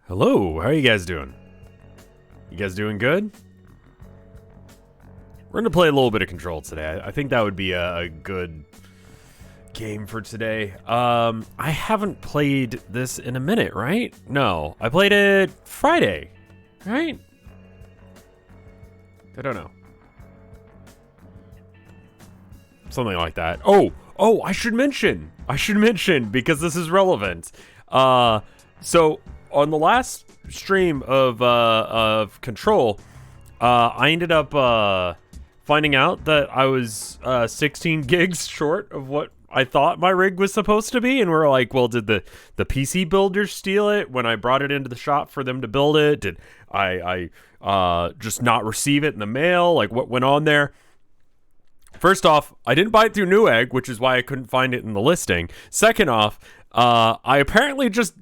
Hello, how are you guys doing? You guys doing good? We're gonna play a little bit of Control today. I think that would be a good game for today. I haven't played this in a minute, right? No, I played it Friday, right? I don't know. Something like that. Oh, I should mention because this is relevant. So on the last stream of Control, I ended up finding out that I was 16 gigs short of what I thought my rig was supposed to be, and we're like, well, did the PC builders steal it when I brought it into the shop for them to build it? Did I just not receive it in the mail? Like, what went on there? First off, I didn't buy it through Newegg, which is why I couldn't find it in the listing. Second off, I apparently just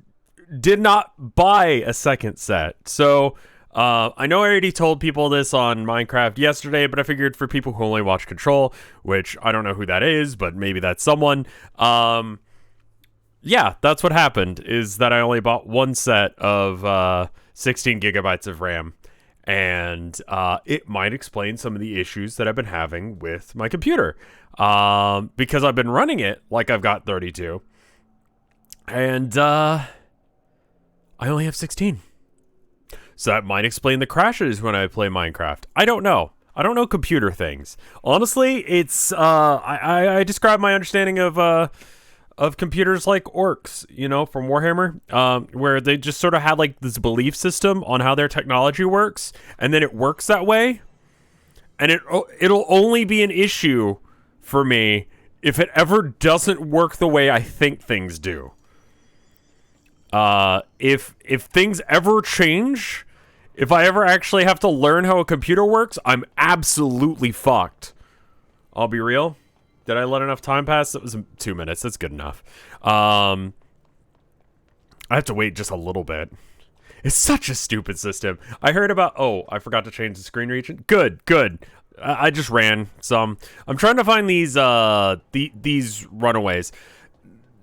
did not buy a second set. So I know I already told people this on Minecraft yesterday, but I figured for people who only watch Control, which I don't know who that is, but maybe that's someone. Yeah, that's what happened, is that I only bought one set of 16 gigabytes of RAM. And it might explain some of the issues that I've been having with my computer. Because I've been running it like I've got 32. And I only have 16. So that might explain the crashes when I play Minecraft. I don't know. I don't know computer things. Honestly, it's I describe my understanding of computers like orcs, you know, from Warhammer, where they just sort of had like this belief system on how their technology works, and then it works that way. And it'll only be an issue for me if it ever doesn't work the way I think things do. If things ever change, if I ever actually have to learn how a computer works, I'm absolutely fucked. I'll be real. Did I let enough time pass? It was 2 minutes. That's good enough. I have to wait just a little bit. It's such a stupid system. I heard about... Oh, I forgot to change the screen region. Good. I just ran some. I'm trying to find these runaways.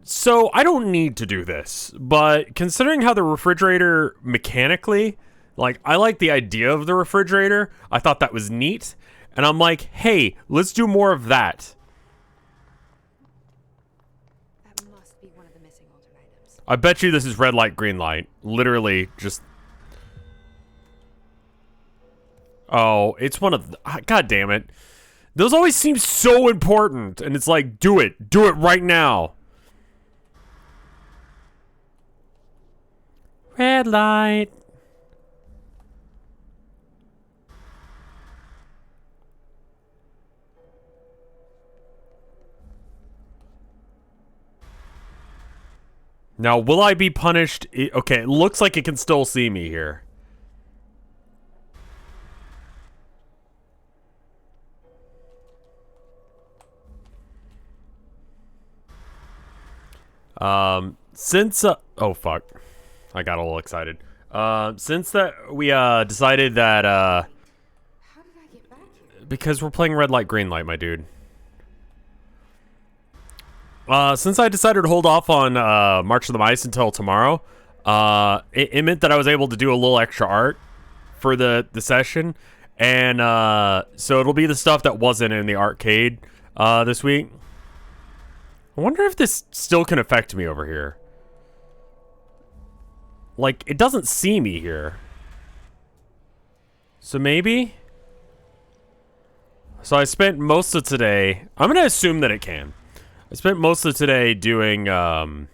So I don't need to do this, but considering how the refrigerator mechanically, like, I like the idea of the refrigerator. I thought that was neat. And I'm like, hey, let's do more of that. That must be one of the missing altar items. I bet you this is red light, green light. Literally just... Oh, it's one of the... God damn it. Those always seem so important. And it's like, do it. Do it right now. Red light. Now, will I be punished? Okay, it looks like it can still see me here. Since oh fuck, I got a little excited. Since that we decided that How did I get back here? because we're playing red light, green light, my dude. Since I decided to hold off on March of the Mice until tomorrow, it meant that I was able to do a little extra art for the session, and so it'll be the stuff that wasn't in the arcade this week. I wonder if this still can affect me over here. Like, it doesn't see me here. So maybe? So I spent most of today... I'm going to assume that it can. I spent most of today doing art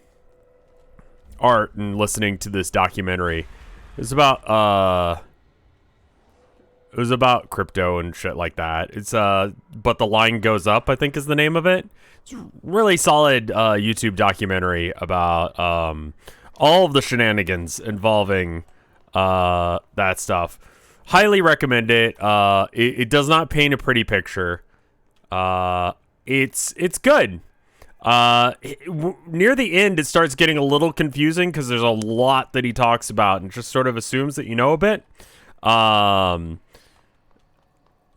and listening to this documentary. It was about crypto and shit like that. It's But the Line Goes Up, I think is the name of it. It's a really solid YouTube documentary about all of the shenanigans involving that stuff. Highly recommend it. It does not paint a pretty picture. It's good. Near the end, it starts getting a little confusing because there's a lot that he talks about and just sort of assumes that you know a bit.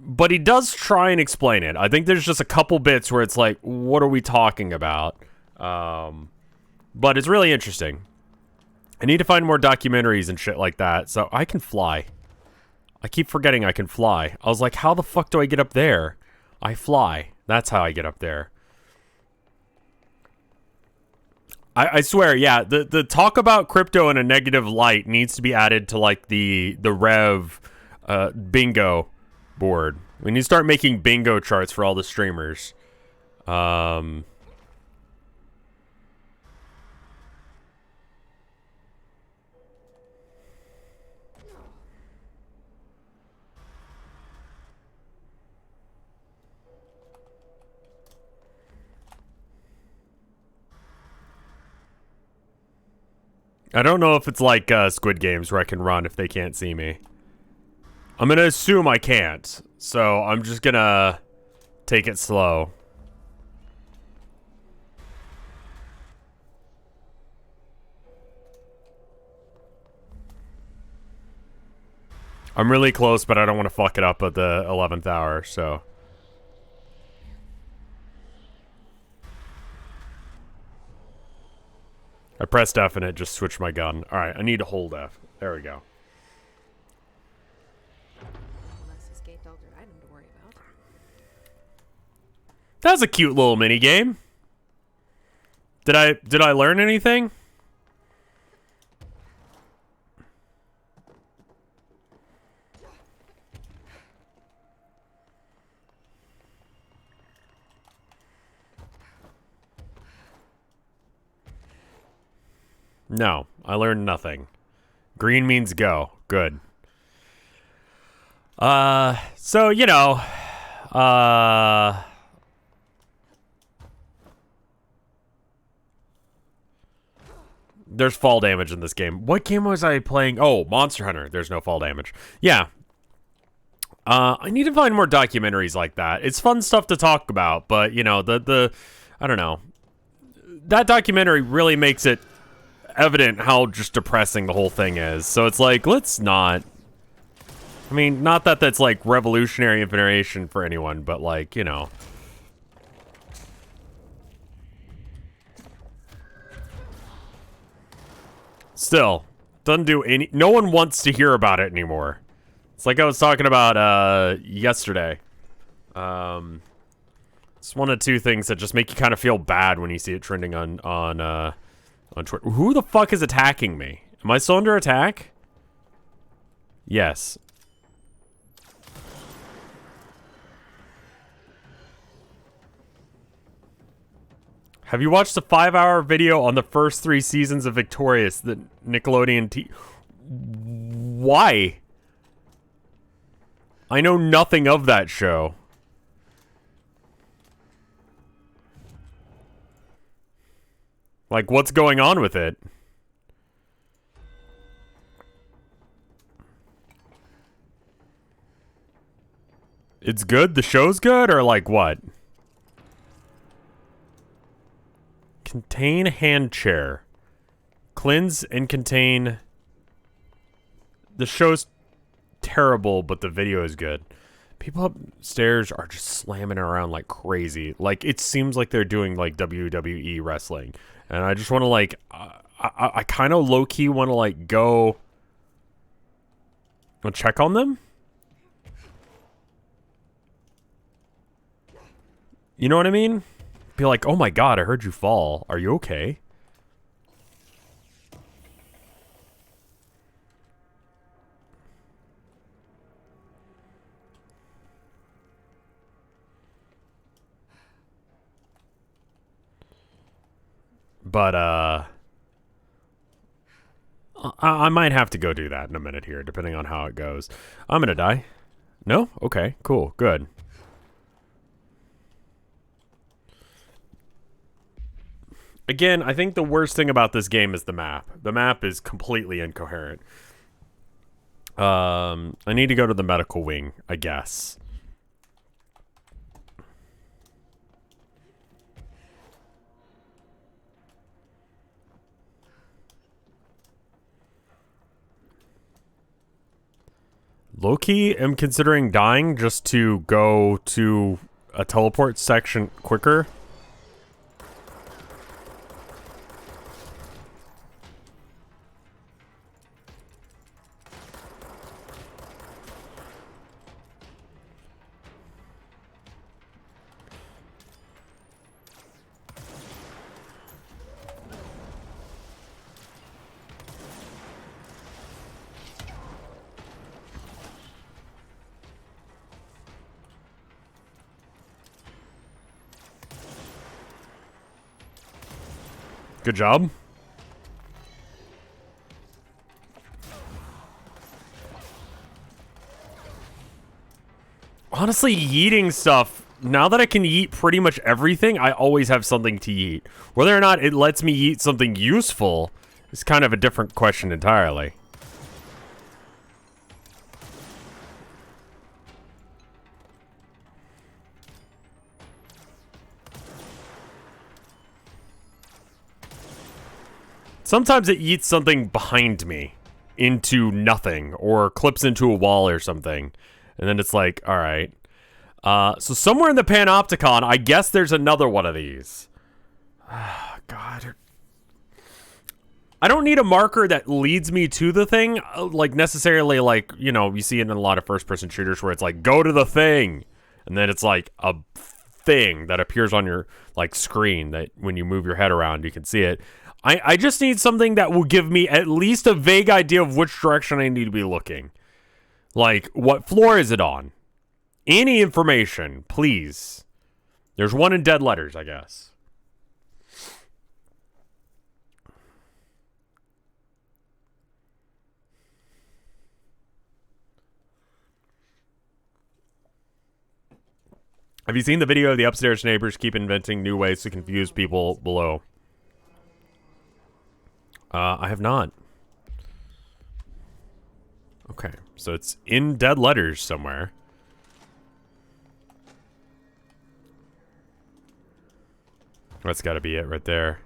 But he does try and explain it. I think there's just a couple bits where it's like, what are we talking about? But it's really interesting. I need to find more documentaries and shit like that, so I can fly. I keep forgetting I can fly. I was like, how the fuck do I get up there? I fly. That's how I get up there. I swear, yeah, the talk about crypto in a negative light needs to be added to, like, the Rev bingo board. We need to start making bingo charts for all the streamers. I don't know if it's like Squid Games where I can run if they can't see me. I'm gonna assume I can't, so I'm just gonna take it slow. I'm really close, but I don't want to fuck it up at the 11th hour, so... I pressed F and it just switched my gun. Alright, I need to hold F. There we go. Less escaped altered item to worry about. That was a cute little mini game. Did I learn anything? No, I learned nothing. Green means go. Good. So, you know, there's fall damage in this game. What game was I playing? Oh, Monster Hunter. There's no fall damage. Yeah. I need to find more documentaries like that. It's fun stuff to talk about, but, you know, I don't know. That documentary really makes it evident how just depressing the whole thing is. So it's like, let's not... I mean, not that that's, like, revolutionary information for anyone, but, like, you know... Still, doesn't do any... No one wants to hear about it anymore. It's like I was talking about, yesterday. It's one of two things that just make you kind of feel bad when you see it trending on Twitter. Who the fuck is attacking me? Am I still under attack? Yes. Have you watched the 5-hour video on the first 3 seasons of Victorious, the Nickelodeon Why? I know nothing of that show. Like, what's going on with it? It's good? The show's good? Or, like, what? Contain hand chair. Cleanse and contain... The show's terrible, but the video is good. People upstairs are just slamming around like crazy. Like, it seems like they're doing, like, WWE wrestling. And I just want to, like... I kind of low-key want to, like, go... check on them? You know what I mean? Be like, oh my god, I heard you fall. Are you okay? But, I might have to go do that in a minute here, depending on how it goes. I'm gonna die. No? Okay, cool, good. Again, I think the worst thing about this game is the map. The map is completely incoherent. I need to go to the medical wing, I guess. Low-key, am considering dying just to go to a teleport section quicker. Good job. Honestly, yeeting stuff, now that I can yeet pretty much everything, I always have something to yeet. Whether or not it lets me yeet something useful is kind of a different question entirely. Sometimes it yeets something behind me into nothing or clips into a wall or something. And then it's like, all right. So somewhere in the Panopticon, I guess there's another one of these. God. I don't need a marker that leads me to the thing. Like, necessarily, like, you know, you see it in a lot of first-person shooters where it's like, go to the thing. And then it's like a thing that appears on your, like, screen that when you move your head around, you can see it. I just need something that will give me at least a vague idea of which direction I need to be looking. Like, what floor is it on? Any information, please. There's one in dead letters, I guess. Have you seen the video of the upstairs neighbors keep inventing new ways to confuse people below? I have not. Okay, so it's in dead letters somewhere. That's got to be it right there.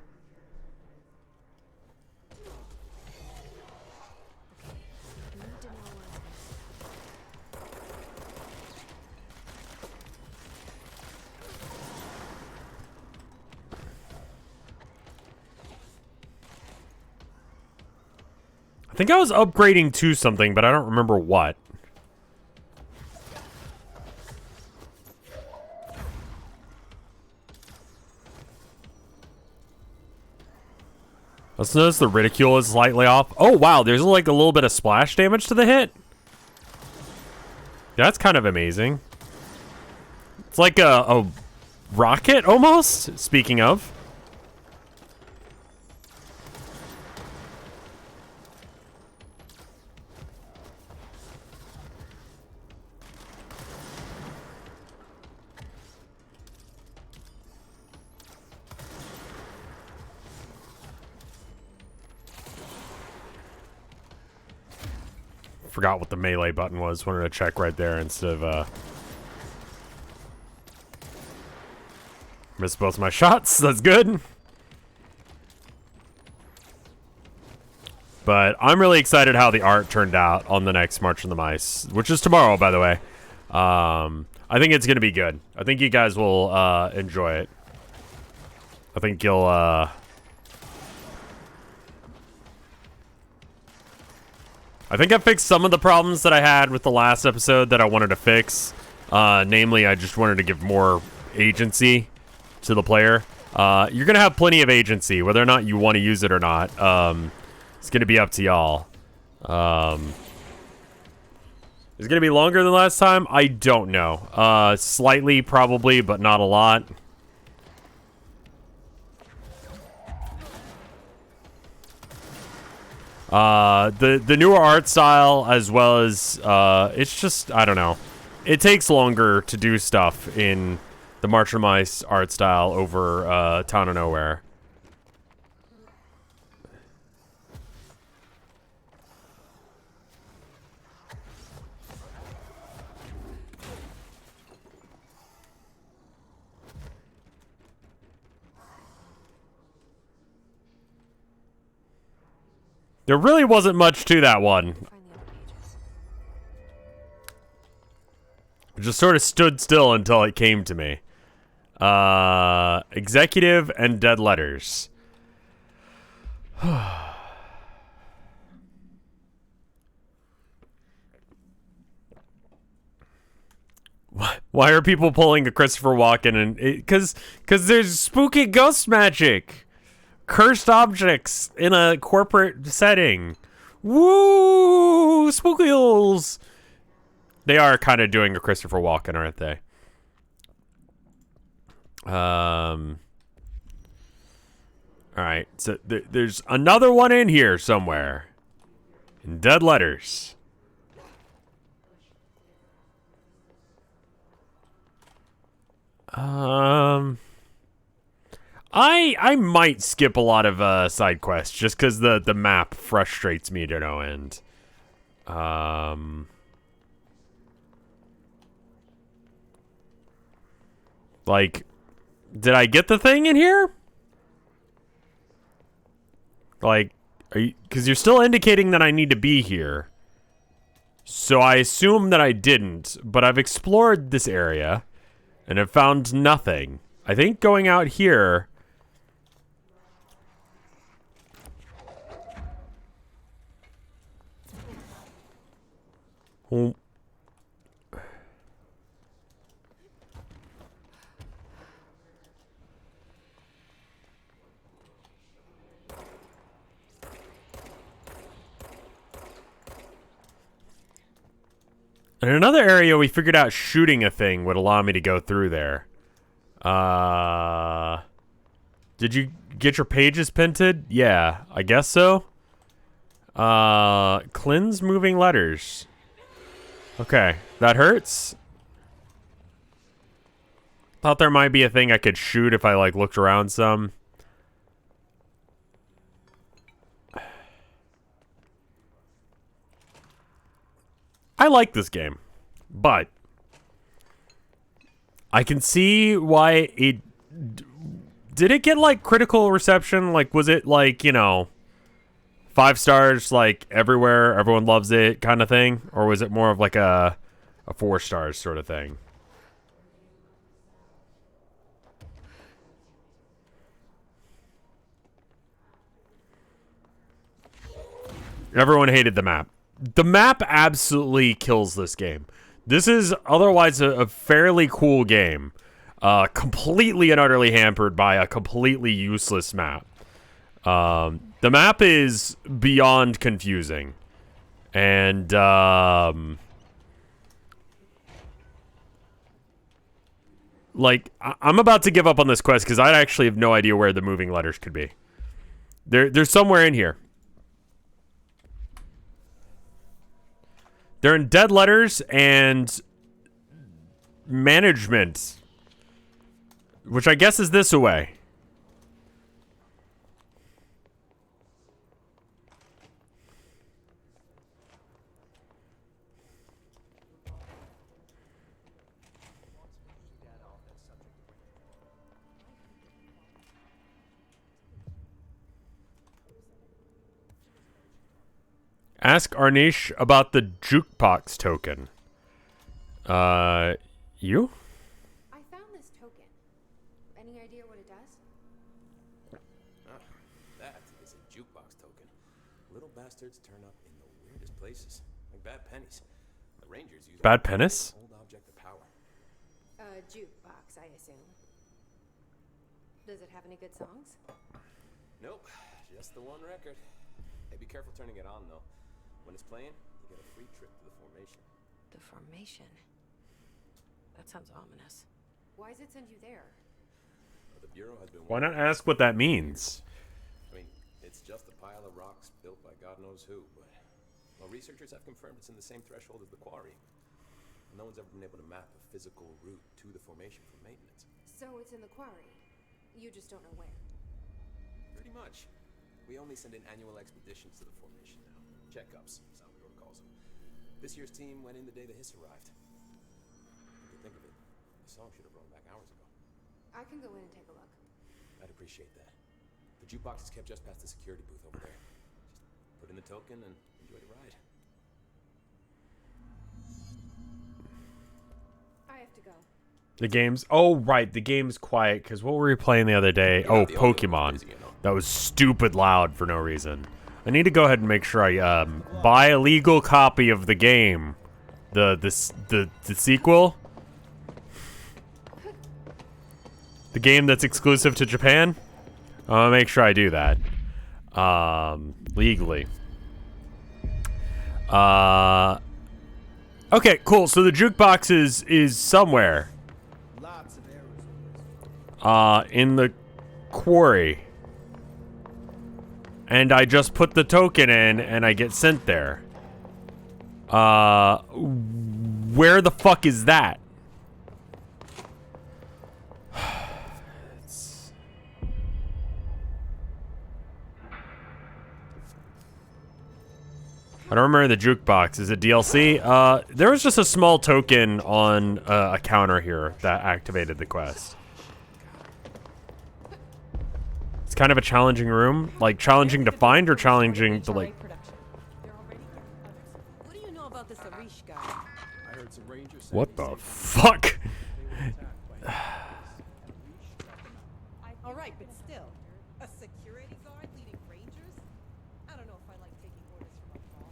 I think I was upgrading to something, but I don't remember what. Let's notice the ridicule is slightly off. Oh, wow. There's like a little bit of splash damage to the hit. That's kind of amazing. It's like a rocket almost, speaking of. Forgot what the melee button was. Wanted to check right there instead of missed both my shots. That's good. But I'm really excited how the art turned out on the next March of the Mice, which is tomorrow, by the way. I think it's gonna be good. I think you guys will enjoy it. I think you'll I think I fixed some of the problems that I had with the last episode that I wanted to fix. Namely, I just wanted to give more agency to the player. You're going to have plenty of agency, whether or not you want to use it or not. It's going to be up to y'all. Is it going to be longer than last time? I don't know. Slightly, probably, but not a lot. The newer art style, as well as it's just, I don't know, it takes longer to do stuff in the March of Mice art style over Town of Nowhere. There really wasn't much to that one. Find the other pages. It just sort of stood still until it came to me. Executive and dead letters. Why are people pulling a Christopher Walken? And because there's spooky ghost magic. Cursed objects in a corporate setting. Woo! Spookils! They are kind of doing a Christopher Walken, aren't they? All right, so there's another one in here somewhere. In dead letters. I might skip a lot of side quests just because the map frustrates me to no end. Like, did I get the thing in here? Like, are you? Because you're still indicating that I need to be here. So I assume that I didn't, but I've explored this area and have found nothing. I think going out here. Well, in another area, we figured out shooting a thing would allow me to go through there. Did you get your pages painted? Yeah, I guess so. Cleanse moving letters. Okay, that hurts. Thought there might be a thing I could shoot if I, like, looked around some. I like this game, but I can see why it... Did it get, like, critical reception? Like, was it, like, you know, 5 stars, like, everywhere, everyone loves it kind of thing? Or was it more of, like, a 4 stars sort of thing? Everyone hated the map. The map absolutely kills this game. This is otherwise a fairly cool game. Completely and utterly hampered by a completely useless map. The map is beyond confusing. And, like, I'm about to give up on this quest because I actually have no idea where the moving letters could be. They're somewhere in here. They're in dead letters and management, which I guess is this away. Ask Arnish about the jukebox token. You? I found this token. Any idea what it does? That is a jukebox token. Little bastards turn up in the weirdest places, like bad pennies. The Rangers use Bad pennies? old object of power. Jukebox, I assume. Does it have any good songs? Nope, just the one record. Hey, be careful turning it on though. When it's playing, you get a free trip to the formation. The formation. That sounds ominous. Why does it send you there? The Bureau has been. Why not ask what that means? I mean, it's just a pile of rocks built by God knows who, but well, researchers have confirmed it's in the same threshold as the quarry. No one's ever been able to map a physical route to the formation for maintenance. So it's in the quarry. You just don't know where. Pretty much. We only send in annual expeditions to the formation now. Checkups, Salvador calls them. This year's team went in the day the hiss arrived. Come to think of it, the song should have run back hours ago. I can go in and take a look. I'd appreciate that. The jukebox is kept just past the security booth over there. Just put in the token and enjoy the ride. I have to go. The game's... Oh, right. The game's quiet, because what were we playing the other day? Yeah, Oh, the audio was Pokemon. busy, you know. That was stupid loud for no reason. I need to go ahead and make sure I buy a legal copy of the game. The sequel. The game that's exclusive to Japan. I'll make sure I do that. Legally. Okay, cool. So the jukebox is somewhere. Lots of errors. In the quarry. and I just put the token in and I get sent there. Where the fuck is that? I don't remember the jukebox. Is it DLC? There was just a small token on a counter here that activated the quest. It's kind of a challenging room. Like, challenging to find or challenging to, like... What do you know about this Arish guy? I heard some rangers say What the fuck? All right, but still, a security guard leading rangers? I don't know if I like taking orders from a boss.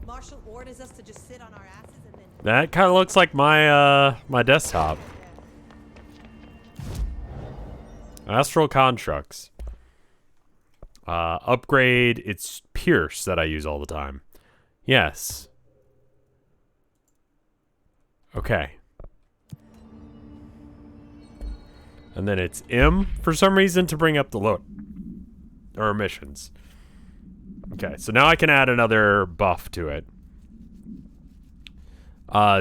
Marshall orders us to just sit on our asses and then... That kind of looks like my, my desktop. Astral Constructs. Upgrade, it's Pierce that I use all the time. Yes. Okay. And then it's M, for some reason, to bring up the load. Or missions. Okay, so now I can add another buff to it.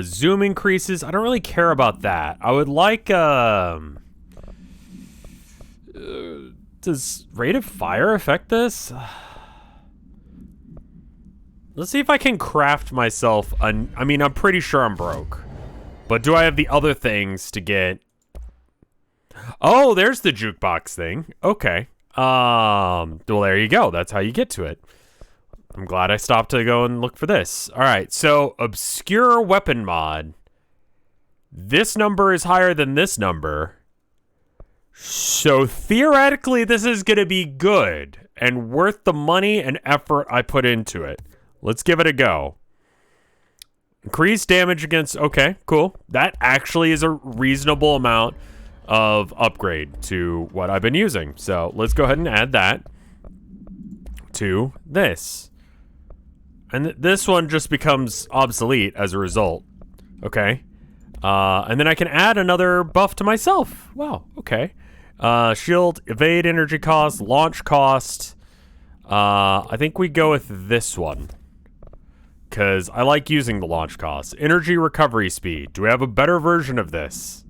Zoom increases. I don't really care about that. I would like, does rate of fire affect this? Let's see if I can craft myself I mean, I'm pretty sure I'm broke. But do I have the other things to get? Oh, there's the jukebox thing. Okay. Well, there you go. That's how you get to it. I'm glad I stopped to go and look for this. All right, so obscure weapon mod. This number is higher than this number. So theoretically, this is going to be good and worth the money and effort I put into it. Let's give it a go. Increase damage against... Okay, cool. That actually is a reasonable amount of upgrade to what I've been using. So let's go ahead and add that to this. And this one just becomes obsolete as a result. Okay. And then I can add another buff to myself. Wow, okay. Shield, evade energy cost, launch cost. I think we go with this one. Because I like using the launch cost. Energy recovery speed. Do we have a better version of this?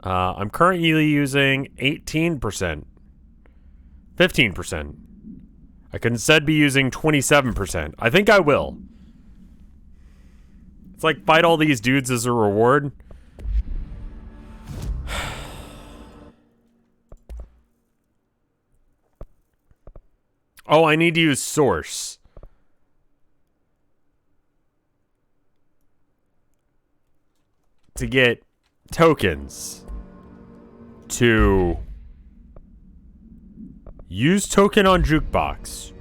I'm currently using 18%. 15%. I could instead be using 27%. I think I will. It's like fight all these dudes as a reward. Oh, I need to use source. To get tokens. To use token on jukebox.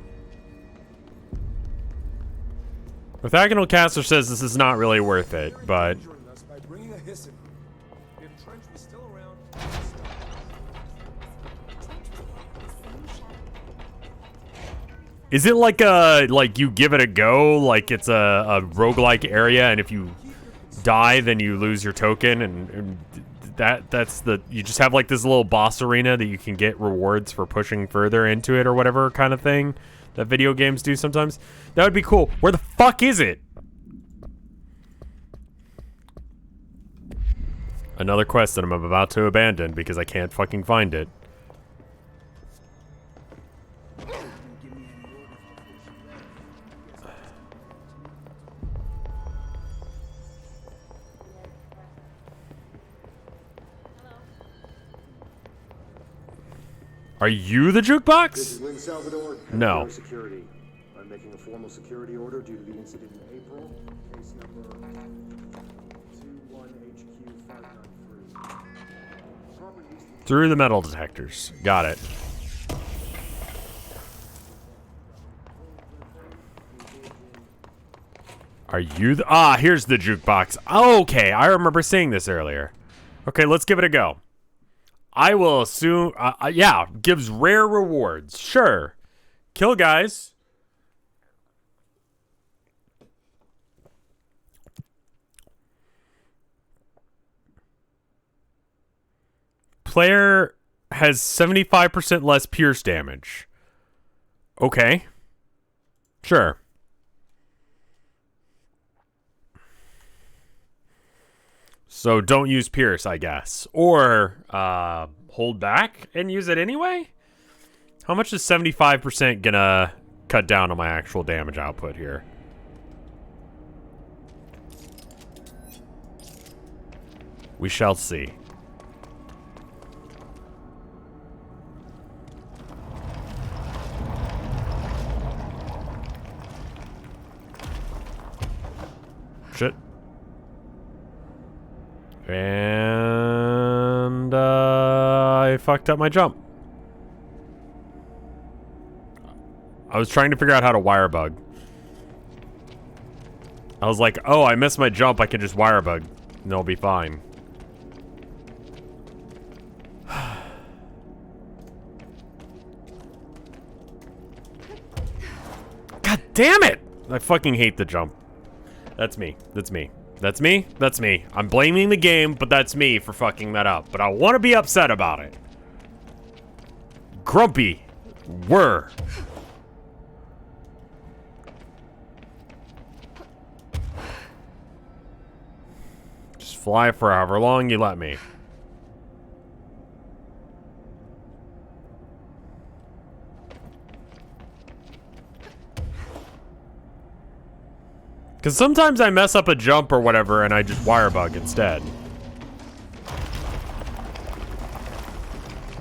Orthogonal Caster says this is not really worth it, but... Is it like a, like you give it a go, like it's a roguelike area, and if you die, then you lose your token, and that's the, you just have like this little boss arena that you can get rewards for pushing further into it or whatever kind of thing that video games do sometimes? That would be cool. Where the fuck is it? Another quest that I'm about to abandon because I can't fucking find it. Are you the jukebox? This is Lynn Salvador. No. Security. I'm making a formal security order due to the incident in April. Case number 21HQ593. Through the metal detectors. Got it. Are you the... Ah, here's the jukebox. Okay, I remember seeing this earlier. Okay, let's give it a go. I will assume... yeah, gives rare rewards. Sure. Kill guys. Player has 75% less pierce damage. Okay. Sure. So don't use pierce, I guess. Or hold back and use it anyway? How much is 75% gonna cut down on my actual damage output here? We shall see. Shit. And I fucked up my jump. I was trying to figure out how to wire bug. I was like, oh, I missed my jump. I can just wire bug. And it'll be fine. God damn it! I fucking hate the jump. That's me. That's me. That's me. That's me. I'm blaming the game, but that's me for fucking that up. But I want to be upset about it. Grumpy. Were. Just fly for however long you let me. Because sometimes I mess up a jump or whatever and I just wire bug instead.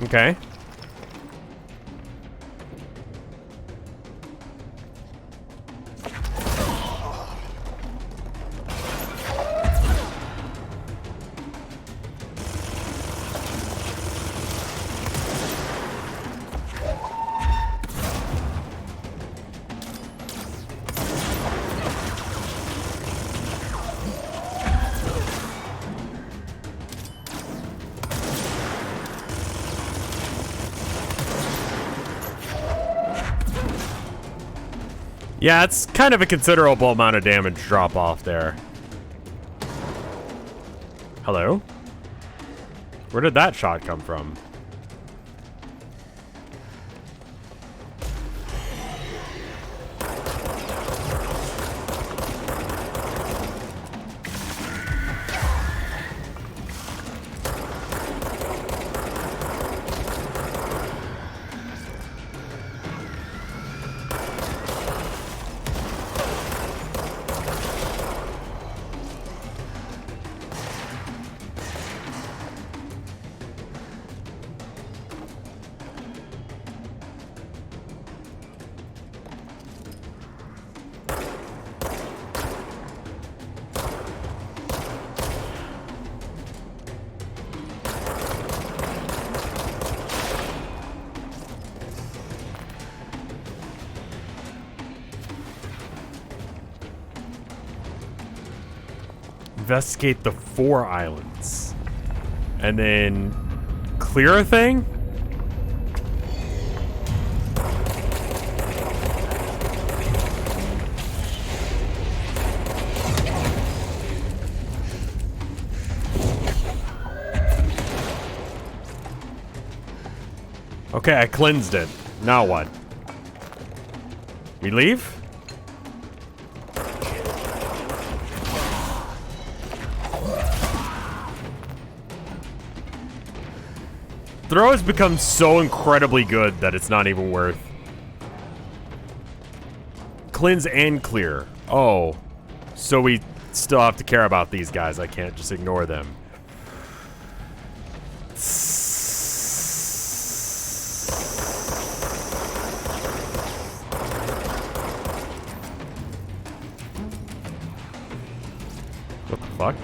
Okay. Yeah, it's kind of a considerable amount of damage drop off there. Hello? Where did that shot come from? Investigate the 4 islands. And then clear a thing? Okay, I cleansed it. Now what? We leave? Throw has become so incredibly good that it's not even worth. Cleanse and clear. Oh. So we still have to care about these guys. I can't just ignore them. What the fuck?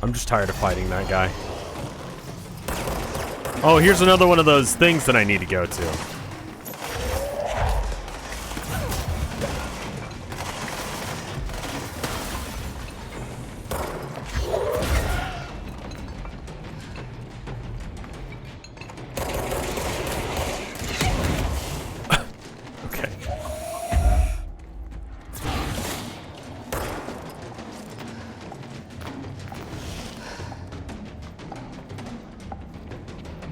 I'm just tired of fighting that guy. Oh, here's another one of those things that I need to go to.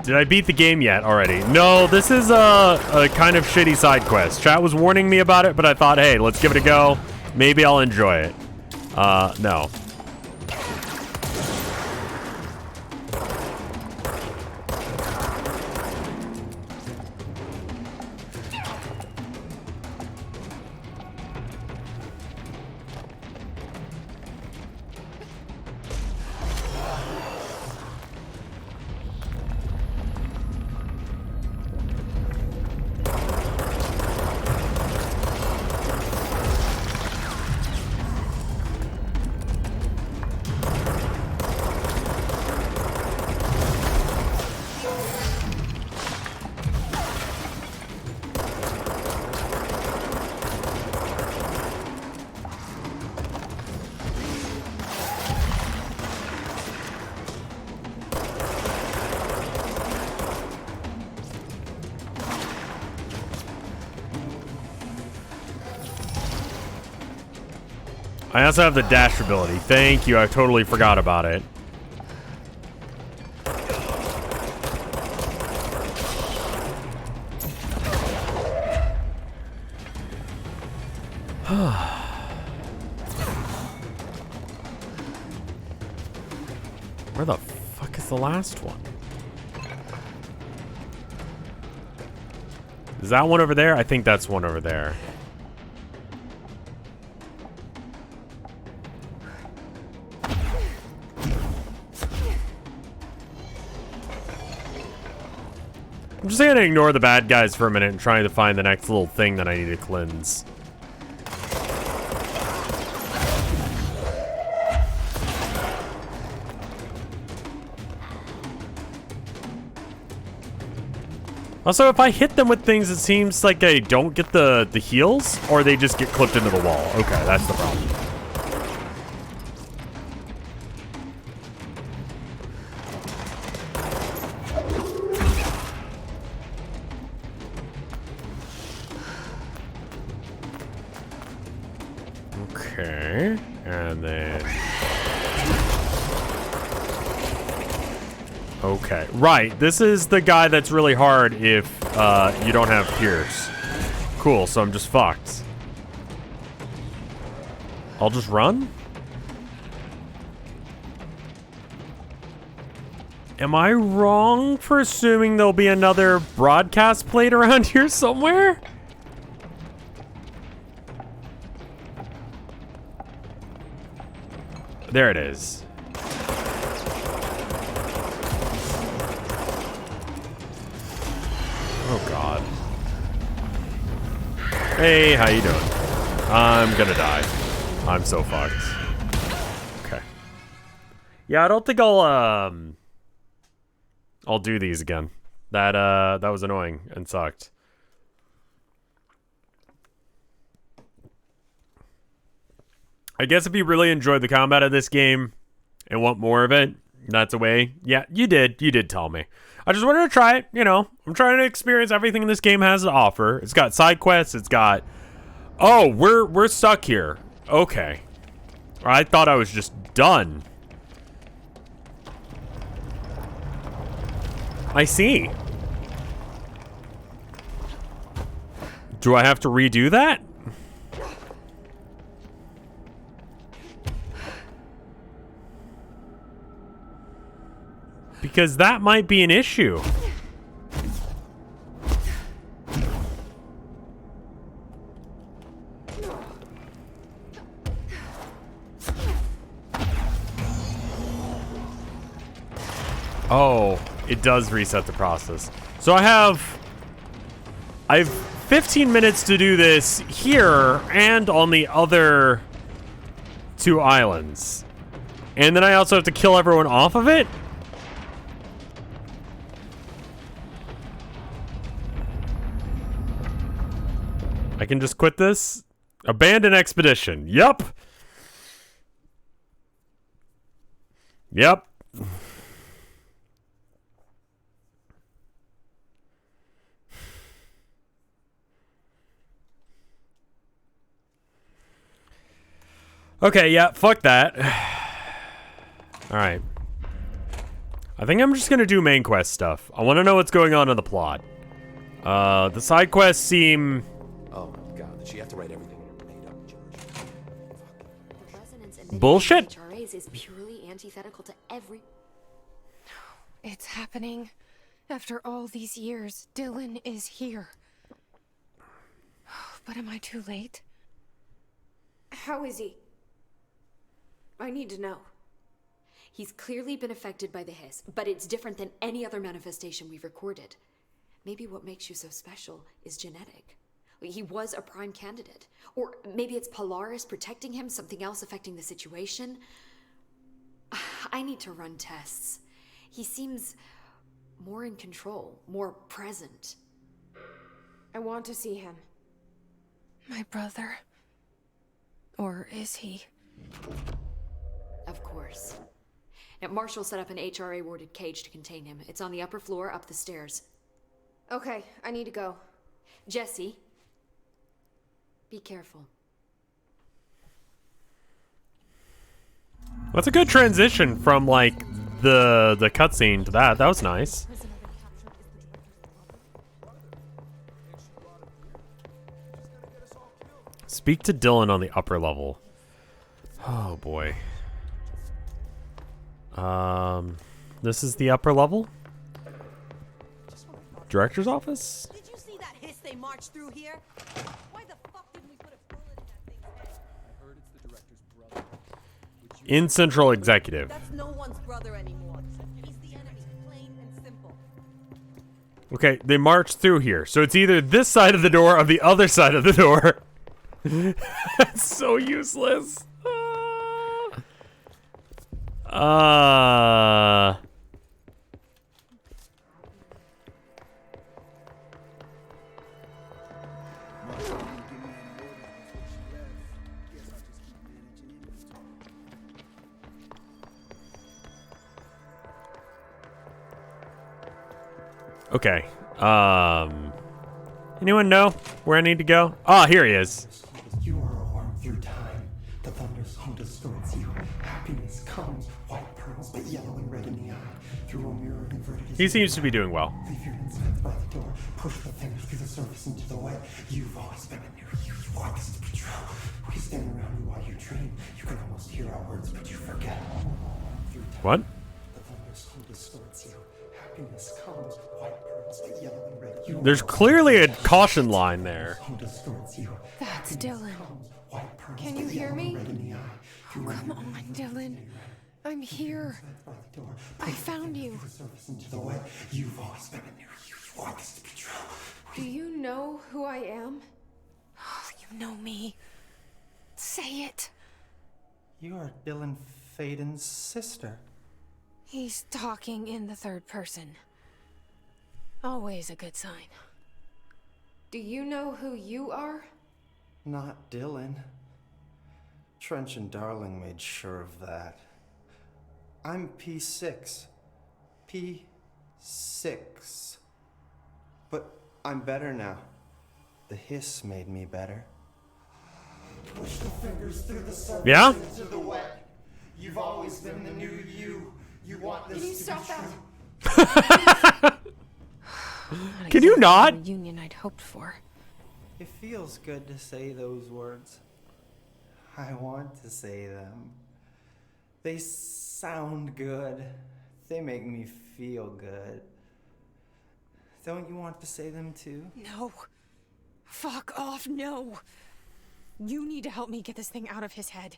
Did I beat the game yet already? No, this is a kind of shitty side quest. Chat was warning me about it, but I thought, hey, let's give it a go. Maybe I'll enjoy it. No. I also have the dash ability. Thank you. I totally forgot about it. Where the fuck is the last one? Is that one over there? I think that's one over there. I'm just gonna ignore the bad guys for a minute and trying to find the next little thing that I need to cleanse. Also, if I hit them with things, it seems like I don't get the heals, or they just get clipped into the wall. Okay, that's the problem. Okay, and then... Okay, right. This is the guy that's really hard if you don't have Pierce. Cool, so I'm just fucked. I'll just run? Am I wrong for assuming there'll be another broadcast plate around here somewhere? There it is. Oh god. Hey, how you doing? I'm gonna die. I'm so fucked. Okay. Yeah, I don't think I'll do these again. That was annoying and sucked. I guess if you really enjoyed the combat of this game and want more of it, that's a way. Yeah, you did. You did tell me. I just wanted to try it, you know. I'm trying to experience everything this game has to offer. It's got side quests, it's got... Oh, we're stuck here. Okay. I thought I was just done. I see. Do I have to redo that? Because that might be an issue. Oh, it does reset the process. So I've 15 minutes to do this here and on the other two islands. And then I also have to kill everyone off of it? I can just quit this? Abandon expedition. Yup. Yep. Okay, yeah, fuck that. Alright. I think I'm just gonna do main quest stuff. I want to know what's going on in the plot. The side quests seem... Oh my god, did she have to write everything made up, George? The resonance emitted Bullshit. from HRAs is purely antithetical to every... It's happening. After all these years, Dylan is here. But am I too late? How is he? I need to know. He's clearly been affected by the hiss, but it's different than any other manifestation we've recorded. Maybe what makes you so special is genetic. He was a prime candidate. Or maybe it's Polaris protecting him, something else affecting the situation. I need to run tests. He seems more in control, more present. I want to see him. My brother? Or is he? Of course. Now, Marshall set up an HRA-warded cage to contain him. It's on the upper floor, up the stairs. Okay, I need to go. Jesse, be careful. That's a good transition from, like, the cutscene to that. That was nice. Speak to Dylan on the upper level. Oh, boy. This is the upper level? Director's office? Did you see that hiss they marched through here? Why the fuck didn't we put a bullet in that thing's head? I heard it's the director's brother. In Central Executive. That's no one's brother anymore. He's the enemy, plain and simple. Okay, they marched through here. So it's either this side of the door or the other side of the door. That's so useless. Okay. Anyone know where I need to go? Ah, here he is. You are a worm through time. The thunderstorm distorts you. Happiness comes, white pearls, but yellow and red in the eye. Through a mirror inverted. He seems to be doing well. Leave your insides by the door. Push the fingers through the surface into the wet. You've always been in there. You want this to be true. We stand around you while you dream. You can almost hear our words, but you forget. Through time, What? the thunderstorm distorts you. Happiness comes, white pearls, but yellow and red. You There's clearly a caution line there. distorts you. That's Dylan. White pearls, Can you but hear yellow and me? red in the eye. Through a Come on, Dylan. I'm here. by the door. I found you. The surface into the wet. You've always been in there. You want this to be true. Do you know who I am? Oh, you know me. Say it. You are Dylan Faden's sister. He's talking in the third person. Always a good sign. Do you know who you are? Not Dylan. Trench and Darling made sure of that. I'm P6. P6. But I'm better now. The hiss made me better. Push the fingers through the surface Yeah? into the wet. You've always been the new you. You want this Can you to stop be that? true. Can you not? The union I'd hoped for. It feels good to say those words. I want to say them. They sound good. They make me feel good. Don't you want to say them too? No. Fuck off, no. You need to help me get this thing out of his head.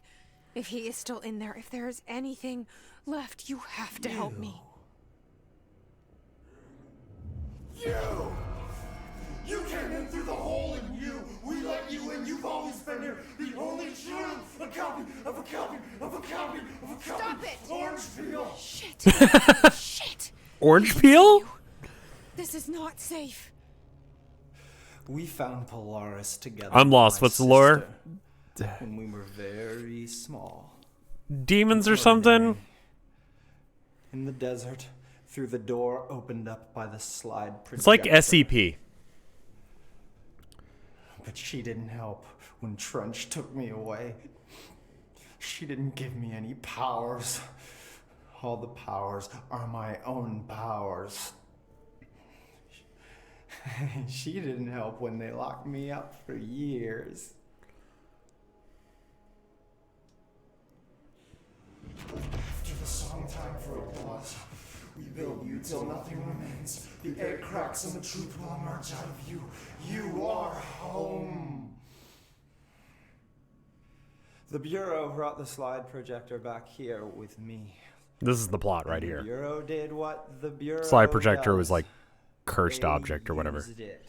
If he is still in there, if there is anything left, you have to help me. You came in through the hole in you. We let you in. You've always been here. The only truth. Stop it! Orange peel! Shit! Shit! Orange peel? This is not safe. We found Polaris together. I'm with lost. my What's the lore? sister When we were very small. Demons or something? In the desert, through the door opened up by the slide projector. It's like SCP. But she didn't help when Trench took me away. She didn't give me any powers. All the powers are my own powers. She didn't help when they locked me up for years. After the song time for applause, we build you till nothing remains. The air cracks and the truth will emerge out of you. You are home. The Bureau brought the slide projector back here with me. This is the plot right The here. Bureau did what the Bureau Slide projector does. was like cursed They object or whatever. used it.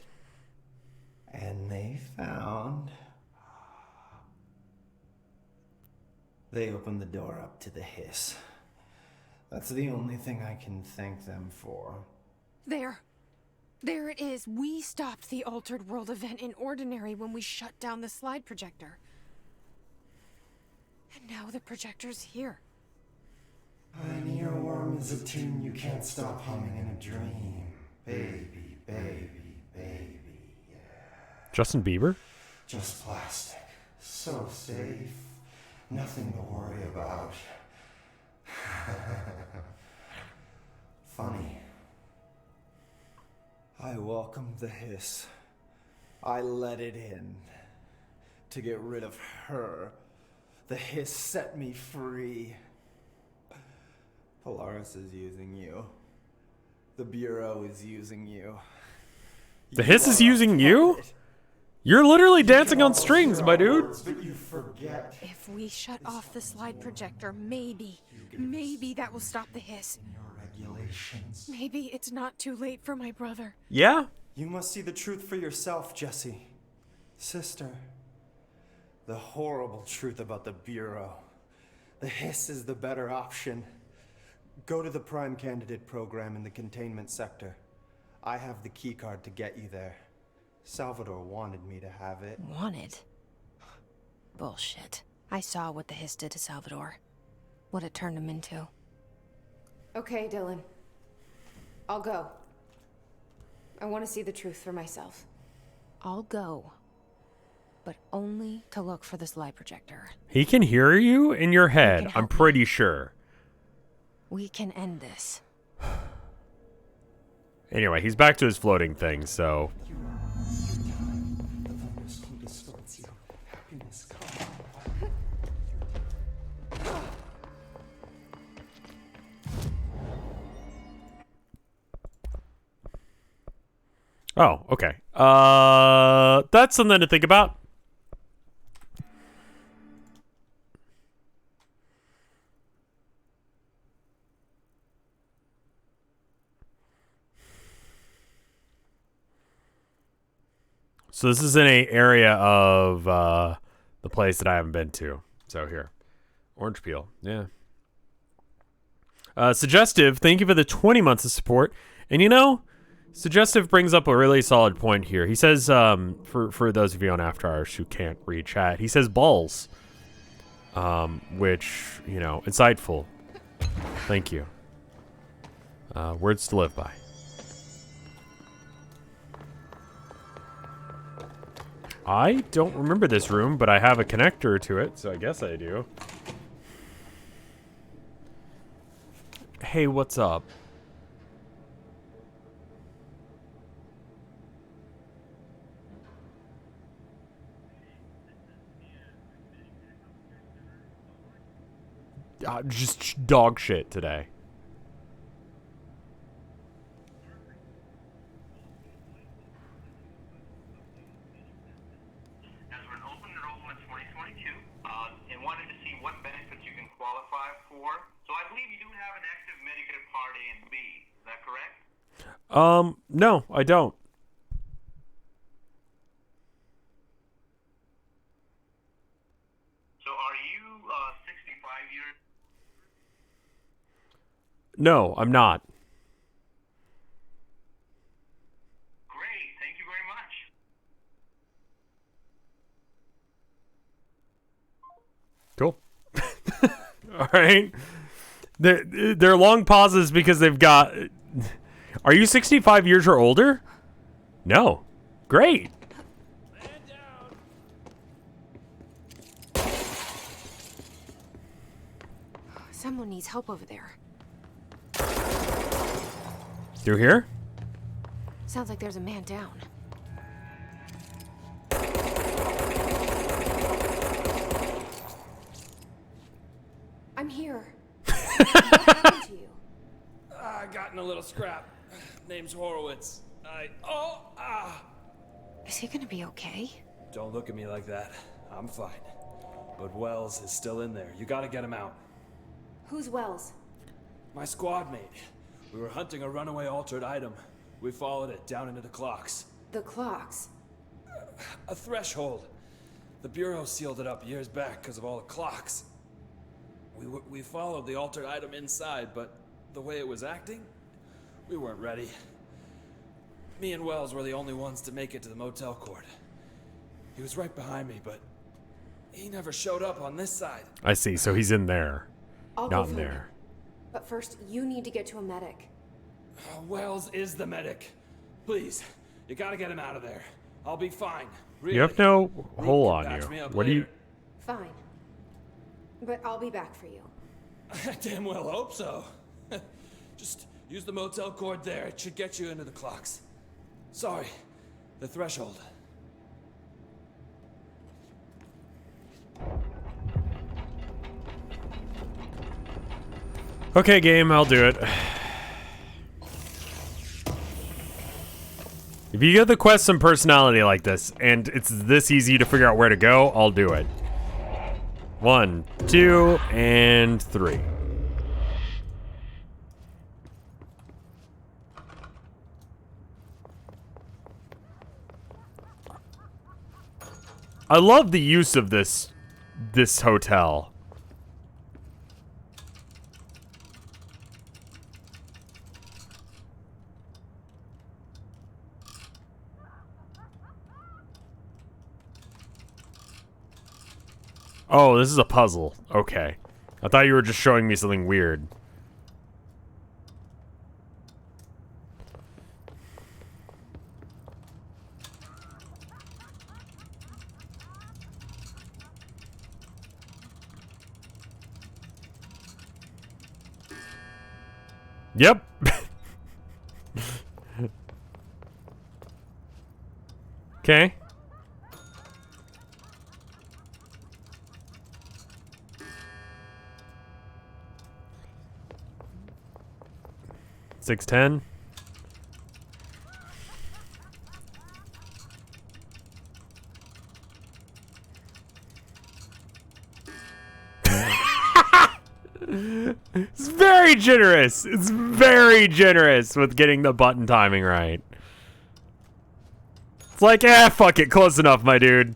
And they found... They opened the door up to the hiss. That's the only thing I can thank them for. There. There it is. We stopped the Altered World event in Ordinary when we shut down the slide projector. And now the projector's here. An earworm is a tune you can't stop humming in a dream. Baby, baby, baby, yeah. Justin Bieber? Just plastic. So safe. Nothing to worry about. Funny. I welcomed the hiss. I let it in. To get rid of her. The hiss set me free. Polaris is using you. The Bureau is using you. The hiss is are a using you? puppet. You're literally dancing on strings, my dude. Words, but you forget. If we shut off the slide projector, maybe that will stop the hiss. Your regulations. Maybe it's not too late for my brother. Yeah? You must see the truth for yourself, Jesse. Sister. The horrible truth about the Bureau. The hiss is the better option. Go to the Prime Candidate program in the containment sector. I have the keycard to get you there. Salvador wanted me to have it. Wanted? Bullshit. I saw what the hiss did to Salvador. What it turned him into. Okay, Dylan. I'll go. I want to see the truth for myself. I'll go. But only to look for the slide projector. He can hear you in your head, help I'm me. pretty sure. We can end this. Anyway, he's back to his floating thing, so... The thunderstorm distorts you. Happiness comes. Oh, okay. That's something to think about. So this is in a area of the place that I haven't been to. So here, orange peel. Yeah. Suggestive, thank you for the 20 months of support. And you know, Suggestive brings up a really solid point here. He says, for those of you on After Hours who can't read chat, he says balls, which, you know, insightful. Thank you. Words to live by. I don't remember this room, but I have a connector to it, so I guess I do. Hey, what's up? Just dog shit today. As we're an open enrollment 2022, and wanted to see what benefits you can qualify for. So I believe you do have an active Medicare Part A and B. Is that correct? No, I don't. So are you No, I'm not. Great, thank you very much. Cool. All right. They're long pauses because they've got... Are you 65 years or older? No. Great. Someone needs help over there. Through here? Sounds like there's a man down. I'm here. What happened to you? I got in a little scrap. Name's Horowitz. Is he gonna be okay? Don't look at me like that. I'm fine. But Wells is still in there. You gotta get him out. Who's Wells? My squad mate. We were hunting a runaway altered item. We followed it down into the clocks. The clocks. A threshold. The Bureau sealed it up years back because of all the clocks. We followed the altered item inside, but the way it was acting, we weren't ready. Me and Wells were the only ones to make it to the motel court. He was right behind me, but he never showed up on this side. I see. So he's in there. I'll go Not in find there. him. But first, you need to get to a medic. Wells is the medic. Please, you gotta get him out of there. I'll be fine. Really. You have no Lee hole can on you. patch me up What do you... later. Fine. But I'll be back for you. I damn well hope so. Just use the motel cord there. It should get you into the clocks. Sorry, the threshold. Okay, game, I'll do it. If you give the quest some personality like this, and it's this easy to figure out where to go, I'll do it. 1, 2, and 3. I love the use of this hotel. Oh, this is a puzzle. Okay. I thought you were just showing me something weird. Yep. Okay. $6.10. It's very generous. It's very generous with getting the button timing right. It's like, fuck it, close enough, my dude.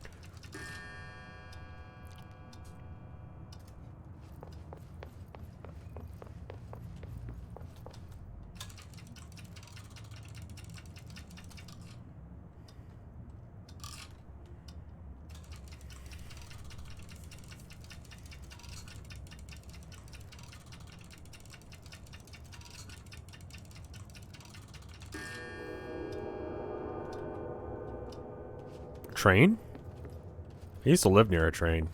Train? I used to live near a train.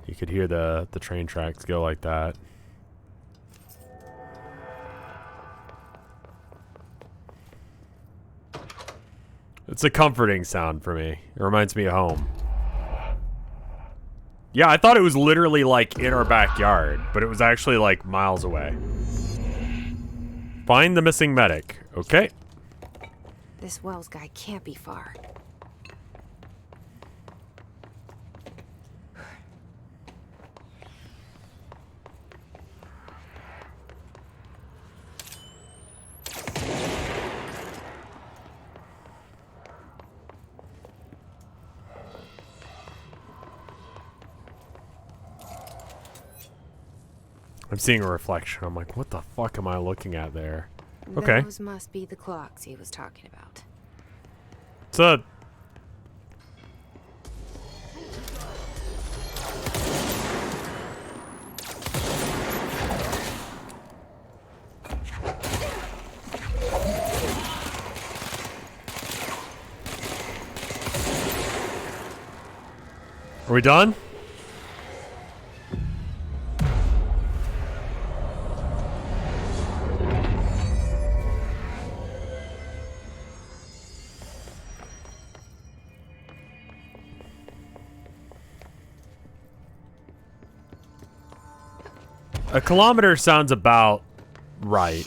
You could hear the train tracks go like that. It's a comforting sound for me. It reminds me of home. Yeah, I thought it was literally like in our backyard, but it was actually like miles away. Find the missing medic. Okay. This Wells guy can't be far. I'm seeing a reflection. I'm like, what the fuck am I looking at there? Okay. Those must be the clocks he was talking about. It's a... Are we done? A kilometer sounds about right.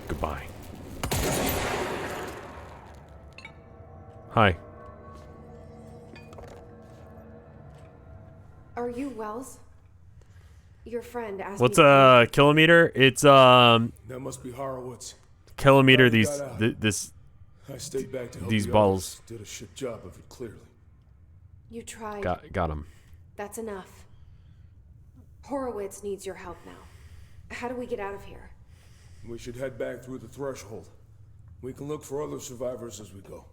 Goodbye. Hi. Are you Wells? Your friend asked What's me to- a kilometer? It's That must be Horowitz. kilometer. Glad you These got out. this I stayed back to help these the balls. others. Did a shit job of it, clearly. You tried. got him. That's enough. Horowitz needs your help now. How do we get out of here? We should head back through the threshold. We can look for other survivors as we go.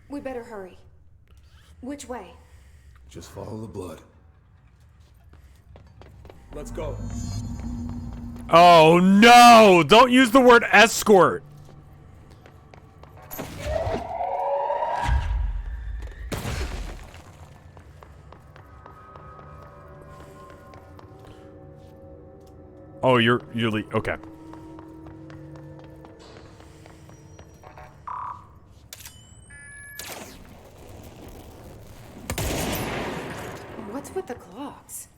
We better hurry. Which way? Just follow the blood. Let's go. Oh no! Don't use the word escort. Oh, you're okay. What's with the clocks?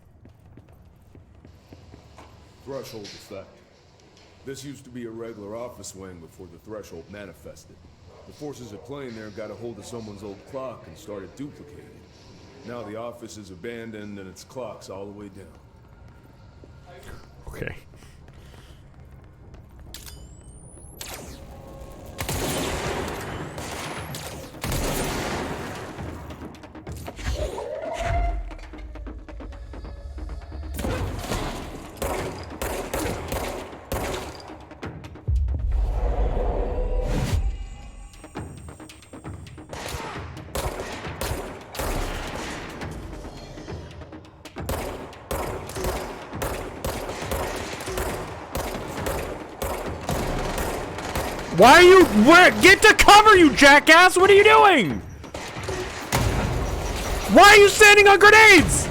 Threshold effect. This used to be a regular office wing before the threshold manifested. The forces at play in there got a hold of someone's old clock and started duplicating it. Now the office is abandoned and its clock's all the way down. Okay. Why are you... Get to cover, you jackass! What are you doing? Why are you standing on grenades?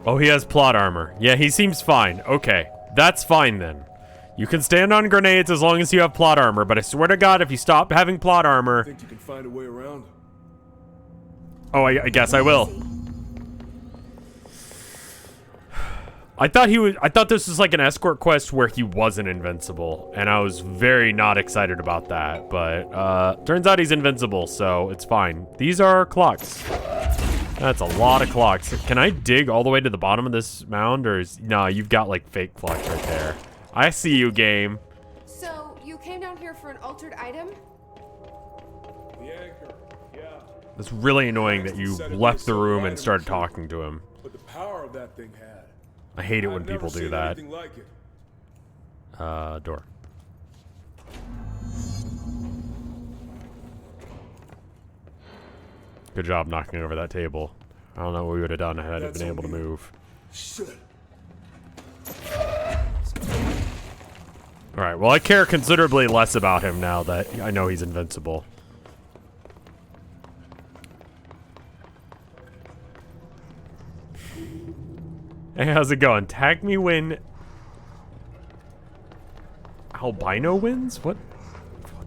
Oh, he has plot armor. Yeah, he seems fine. Okay, that's fine then. You can stand on grenades as long as you have plot armor, but I swear to God, if you stop having plot armor... Think you can find a way around? Oh, I guess I will. I thought this was like an escort quest where he wasn't invincible, and I was very not excited about that, but turns out he's invincible, so it's fine. These are clocks. That's a lot of clocks. Can I dig all the way to the bottom of this mound, or is... No, you've got like fake clocks right there. I see you, game. So, you came down here for an altered item? The anchor, yeah. It's really annoying that you left the room and started talking to him. But the power of that thing had. I hate it when I've never people do seen that. anything like it. Door. Good job knocking over that table. I don't know what we would have done had it been able to move. Shit. Alright, well I care considerably less about him now that I know he's invincible. Hey, how's it going? Tag me when Albino wins? What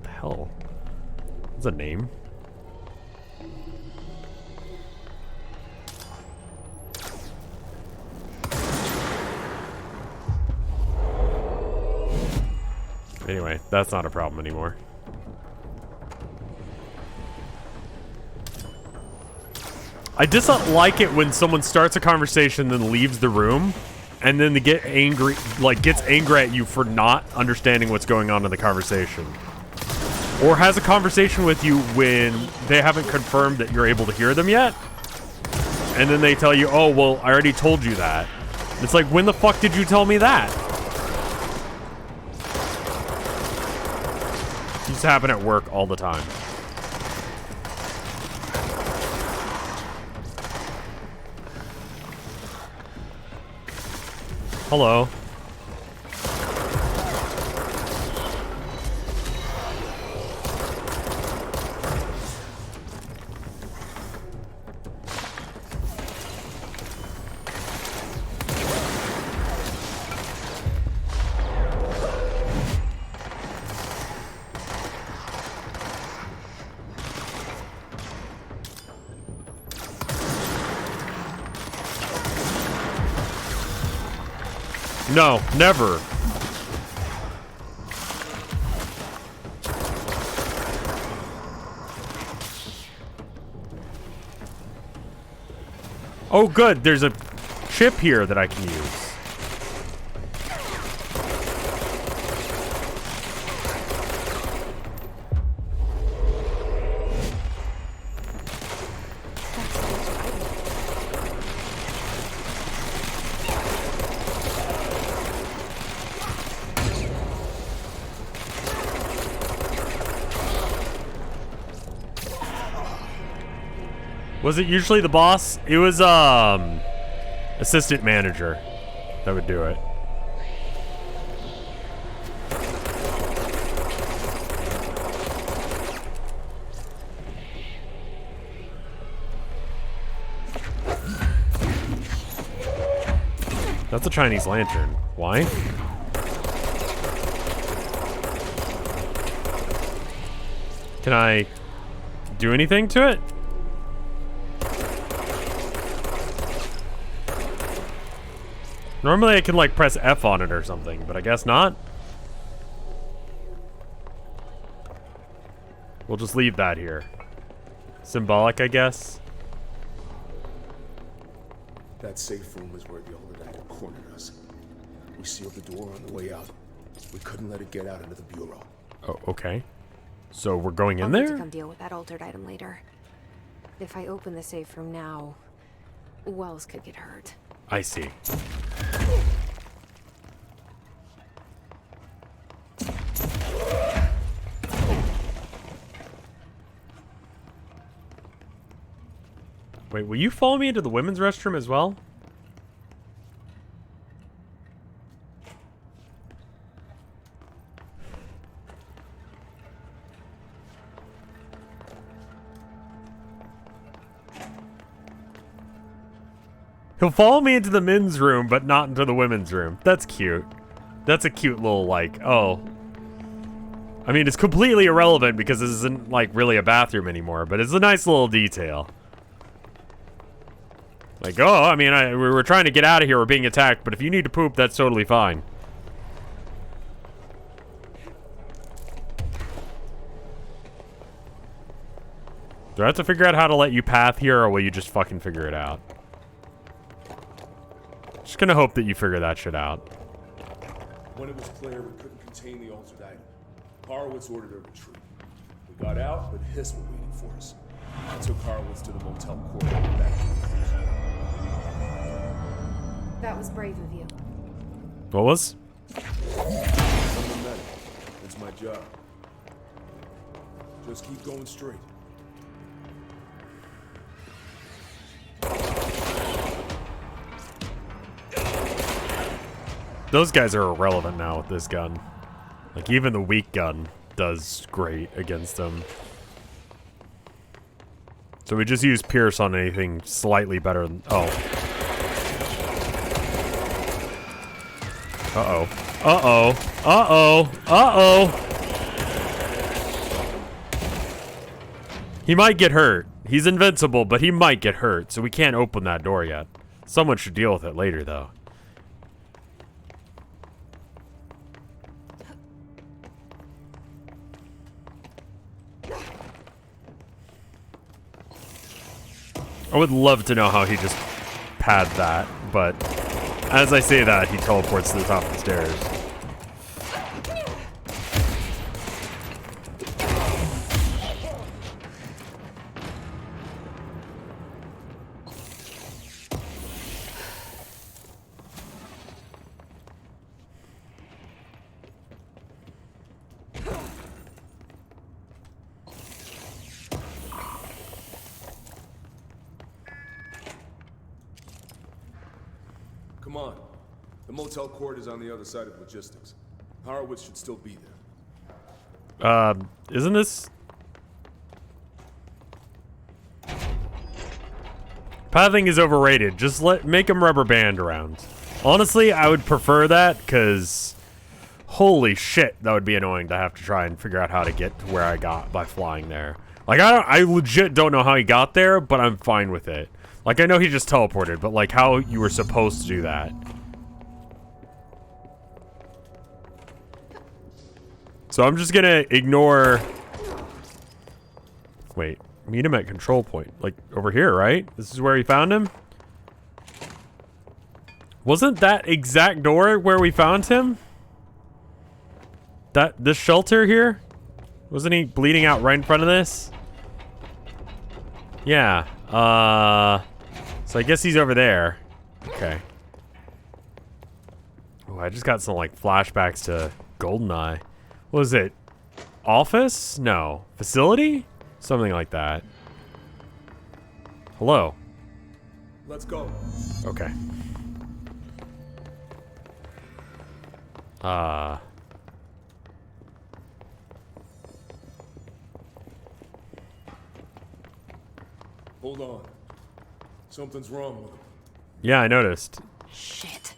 the hell? That's a name. Anyway, that's not a problem anymore. I just don't like it when someone starts a conversation then leaves the room and then they get angry, like gets angry at you for not understanding what's going on in the conversation. Or has a conversation with you when they haven't confirmed that you're able to hear them yet. And then they tell you, oh, well, I already told you that. It's like, when the fuck did you tell me that? It used to happen at work all the time. Hello. No, never. Oh, good. There's a chip here that I can use. Was it usually the boss? It was, assistant manager that would do it. That's a Chinese lantern. Why? Can I do anything to it? Normally I can like press F on it or something, but I guess not. We'll just leave that here. Symbolic, I guess. That safe room is where the old item cornered us. We sealed the door on the way out. We couldn't let it get out into the bureau. Oh, okay. So we're going in I'll need there? to come deal with that altered item later. If I open the safe room now, Wells could get hurt. I see. Wait, will you follow me into the women's restroom as well? He'll follow me into the men's room, but not into the women's room. That's cute. That's a cute little, like, oh. I mean, it's completely irrelevant because this isn't, like, really a bathroom anymore, but it's a nice little detail. Like, oh, I mean, we were trying to get out of here. We're being attacked, but if you need to poop, that's totally fine. Do I have to figure out how to let you path here, or will you just fucking figure it out? Just gonna hope that you figure that shit out. When it was clear we couldn't contain the altered item, Horowitz ordered a retreat. We got out, but Hiss were waiting for us. I took Horowitz to the motel corridor and back to the office. That was brave of you. What was? I'm a medic. It's my job. Just keep going straight. Those guys are irrelevant now with this gun. Like, even the weak gun does great against them. So we just use Pierce on anything slightly better than... Oh. Uh-oh. Uh-oh. Uh-oh. Uh-oh. He might get hurt. He's invincible, but he might get hurt, so we can't open that door yet. Someone should deal with it later, though. I would love to know how he just padded that, but as I say that, he teleports to the top of the stairs. Come on. The motel court is on the other side of logistics. Horowitz should still be there. Isn't this... Pathing is overrated. Just make him rubber band around. Honestly, I would prefer that, because... Holy shit, that would be annoying to have to try and figure out how to get to where I got by flying there. Like, I legit don't know how he got there, but I'm fine with it. Like, I know he just teleported, but like how you were supposed to do that. So I'm just gonna ignore... Wait, meet him at control point. Like, over here, right? This is where he found him? Wasn't that exact door where we found him? This shelter here? Wasn't he bleeding out right in front of this? Yeah, so I guess he's over there. Okay. Oh, I just got some, like, flashbacks to GoldenEye. What was it? Office? No. Facility? Something like that. Hello. Let's go. Okay. Hold on. Something's wrong with him. Yeah, I noticed. Shit.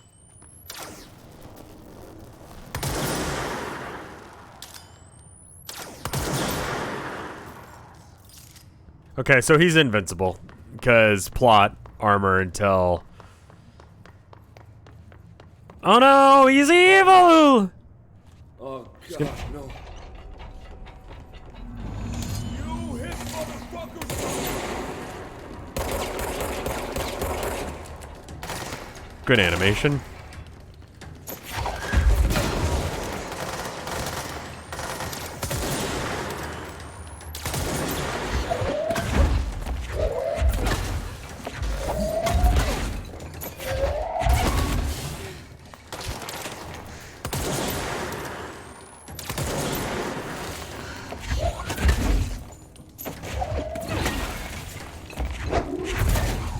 Okay, so he's invincible. Because plot armor until... Oh no, he's evil! Oh, God, no. You hit motherfuckers! Good animation.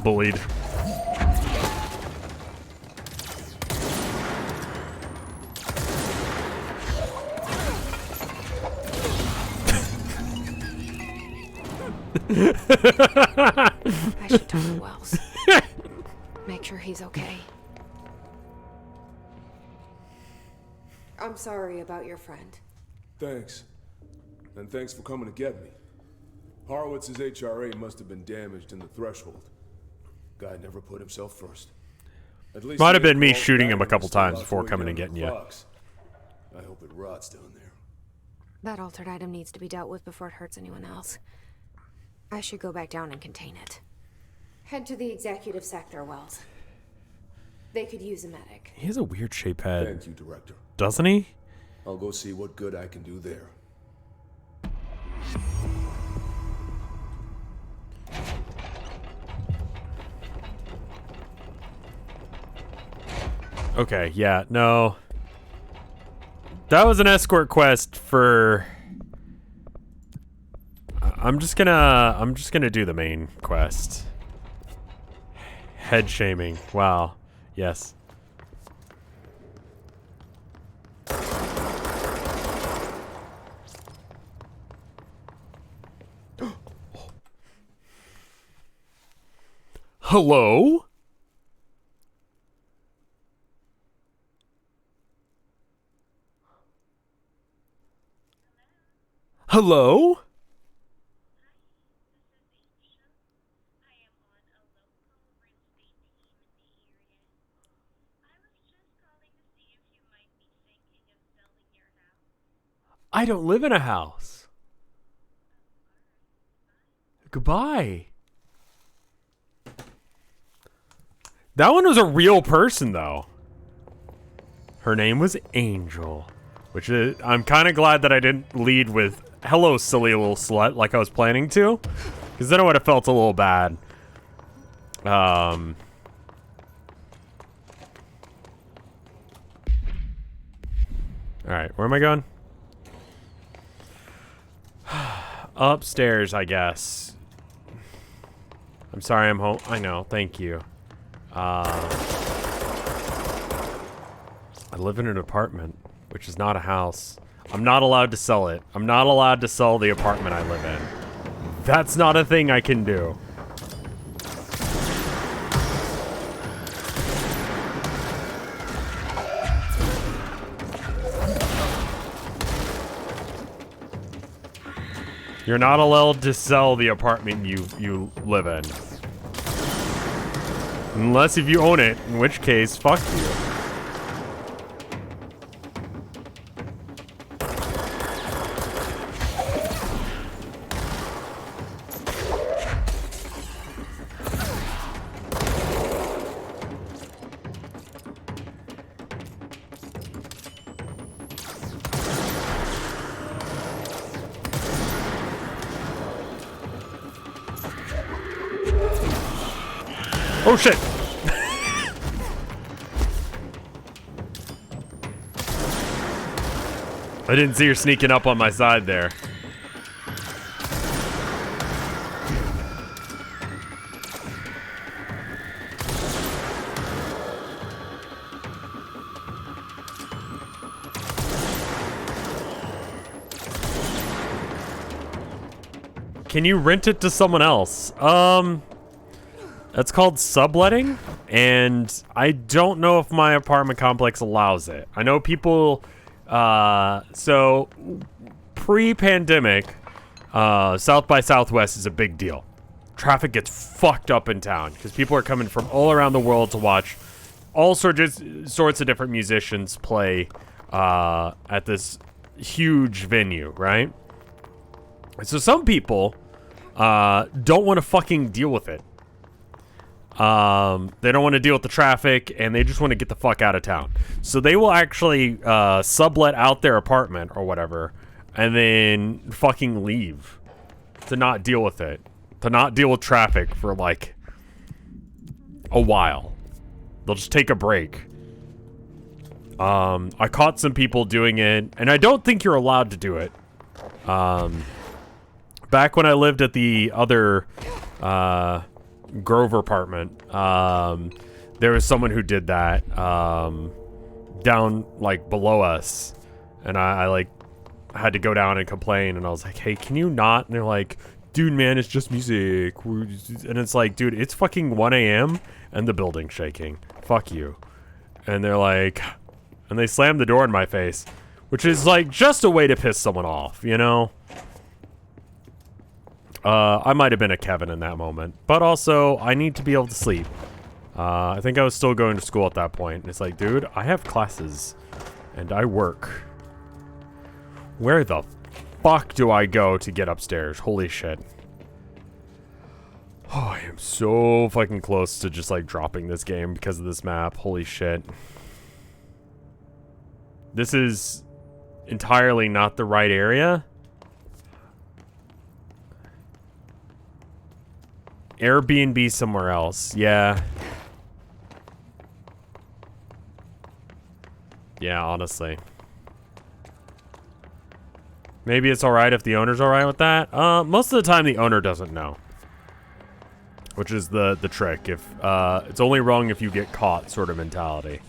Bullied. I should talk to Wells. Make sure he's okay. I'm sorry about your friend. Thanks. And thanks for coming to get me. Horowitz's HRA must have been damaged in the threshold. Guy never put himself first. At least Might have he been me crawled shooting back him a and couple still times out before to coming and again getting you. Fox. I hope it rots down there. That altered item needs to be dealt with before it hurts anyone else. I should go back down and contain it. Head to the executive sector, Wells. They could use a medic. He has a weird shape head. Thank you, Director. Doesn't he? I'll go see what good I can do there. Okay, yeah, no. That was an escort quest for... I'm just gonna do the main quest. Head shaming. Wow. Yes. Hello? Hello? I don't live in a house. Goodbye. That one was a real person, though. Her name was Angel. Which is... I'm kind of glad that I didn't lead with, hello, silly little slut, like I was planning to. Because then I would have felt a little bad. Alright, where am I going? Upstairs, I guess. I'm sorry, I'm home. I know, thank you. I live in an apartment, which is not a house. I'm not allowed to sell it. I'm not allowed to sell the apartment I live in. That's not a thing I can do. You're not allowed to sell the apartment you live in. Unless if you own it, in which case, fuck you. Oh shit! I didn't see her sneaking up on my side there. Can you rent it to someone else? That's called subletting, and I don't know if my apartment complex allows it. I know people, so pre-pandemic, South by Southwest is a big deal. Traffic gets fucked up in town because people are coming from all around the world to watch all sorts of different musicians play at this huge venue, right? So some people don't want to fucking deal with it. They don't want to deal with the traffic, and they just want to get the fuck out of town. So they will actually sublet out their apartment or whatever, and then fucking leave to not deal with it, to not deal with traffic for like a while. They'll just take a break. I caught some people doing it, and I don't think you're allowed to do it. Back when I lived at the other Grover apartment, there was someone who did that down like below us, and I like had to go down and complain, and I was like, hey, can you not? And they're like, dude, man, it's just music. And it's like, dude, it's fucking 1 a.m. and the building's shaking. Fuck you. And they're like, and they slammed the door in my face, which is like just a way to piss someone off, you know? I might have been a Kevin in that moment, but also I need to be able to sleep. I think I was still going to school at that point. And it's like, dude, I have classes and I work. Where the fuck do I go to get upstairs? Holy shit. Oh, I am so fucking close to just like dropping this game because of this map. Holy shit. This is entirely not the right area. Airbnb somewhere else. Yeah. Yeah, honestly. Maybe it's alright if the owner's alright with that. Most of the time the owner doesn't know. Which is the trick. If it's only wrong if you get caught sort of mentality.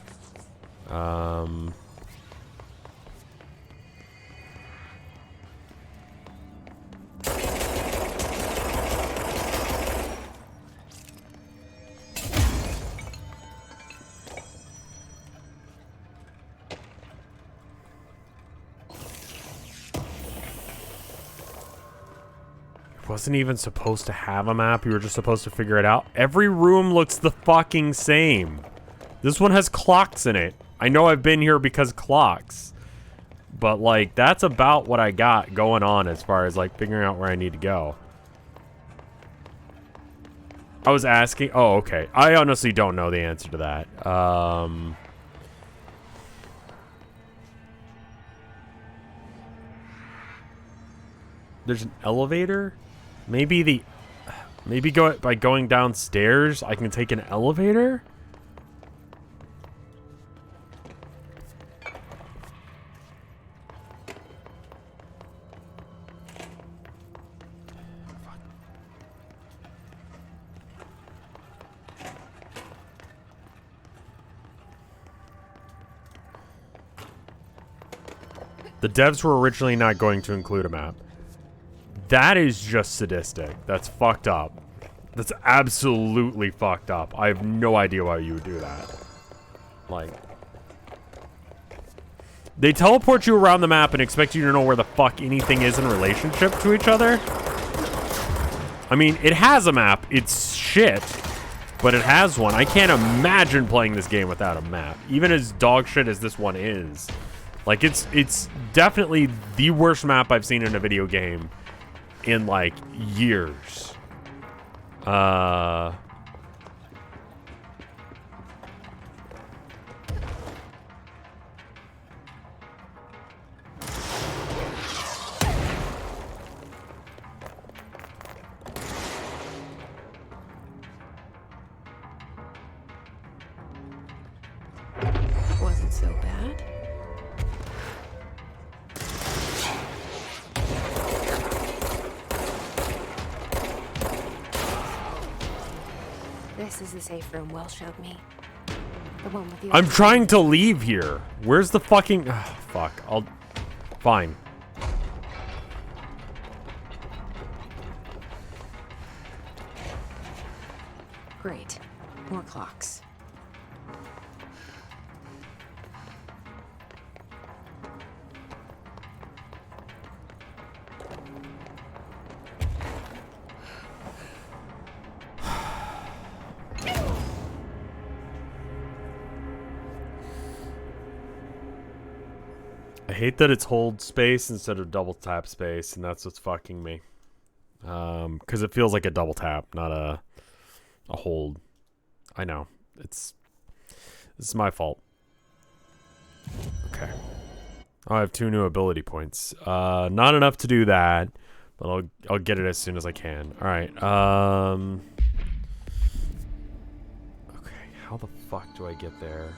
Wasn't even supposed to have a map. You were just supposed to figure it out. Every room looks the fucking same. This one has clocks in it. I know I've been here because clocks. But, like, that's about what I got going on as far as, like, figuring out where I need to go. I was asking. Oh, okay. I honestly don't know the answer to that. There's an elevator? Maybe by going downstairs, I can take an elevator? The devs were originally not going to include a map. That is just sadistic. That's fucked up. That's absolutely fucked up. I have no idea why you would do that. Like, they teleport you around the map and expect you to know where the fuck anything is in relationship to each other? I mean, it has a map. It's shit, but it has one. I can't imagine playing this game without a map, even as dog shit as this one is. Like, it's definitely the worst map I've seen in a video game in, like, years. Wasn't so bad. This is the safe room Will showed me. The one with the... I'm trying to leave here. Where's the fucking... fuck. Fine. Great. More clocks. I hate that it's hold space instead of double tap space, and that's what's fucking me. Because it feels like a double tap, not a hold. I know. This is my fault. Okay. Oh, I have 2 new ability points. Not enough to do that, but I'll get it as soon as I can. All right. Okay. How the fuck do I get there?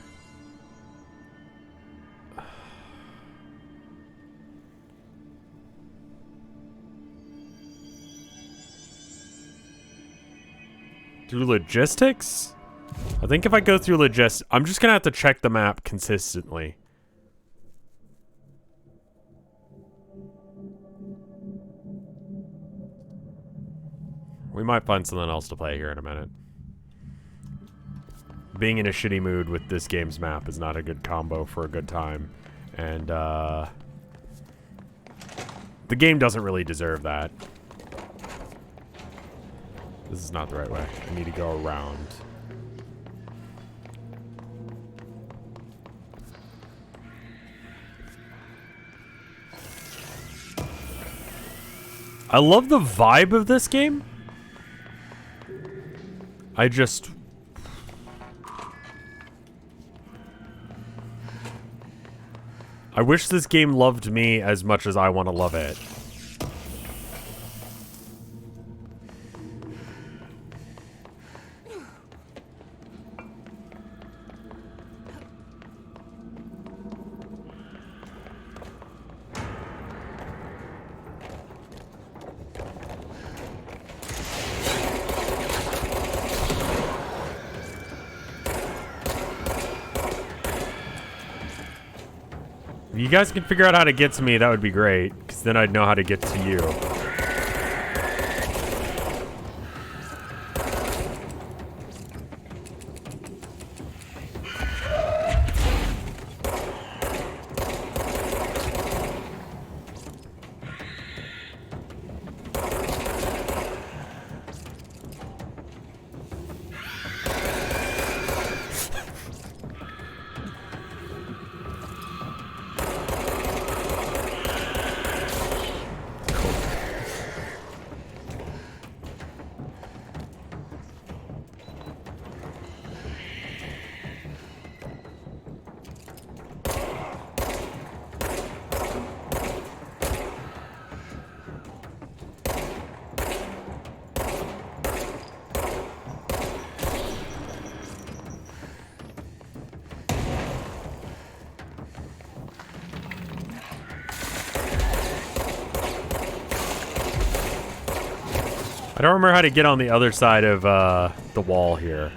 Through logistics? I think if I go through logistics, I'm just gonna have to check the map consistently. We might find something else to play here in a minute. Being in a shitty mood with this game's map is not a good combo for a good time. And, the game doesn't really deserve that. This is not the right way. I need to go around. I love the vibe of this game. I wish this game loved me as much as I want to love it. If you guys can figure out how to get to me, that would be great, because then I'd know how to get to you. don't remember how to get on the other side of the wall here.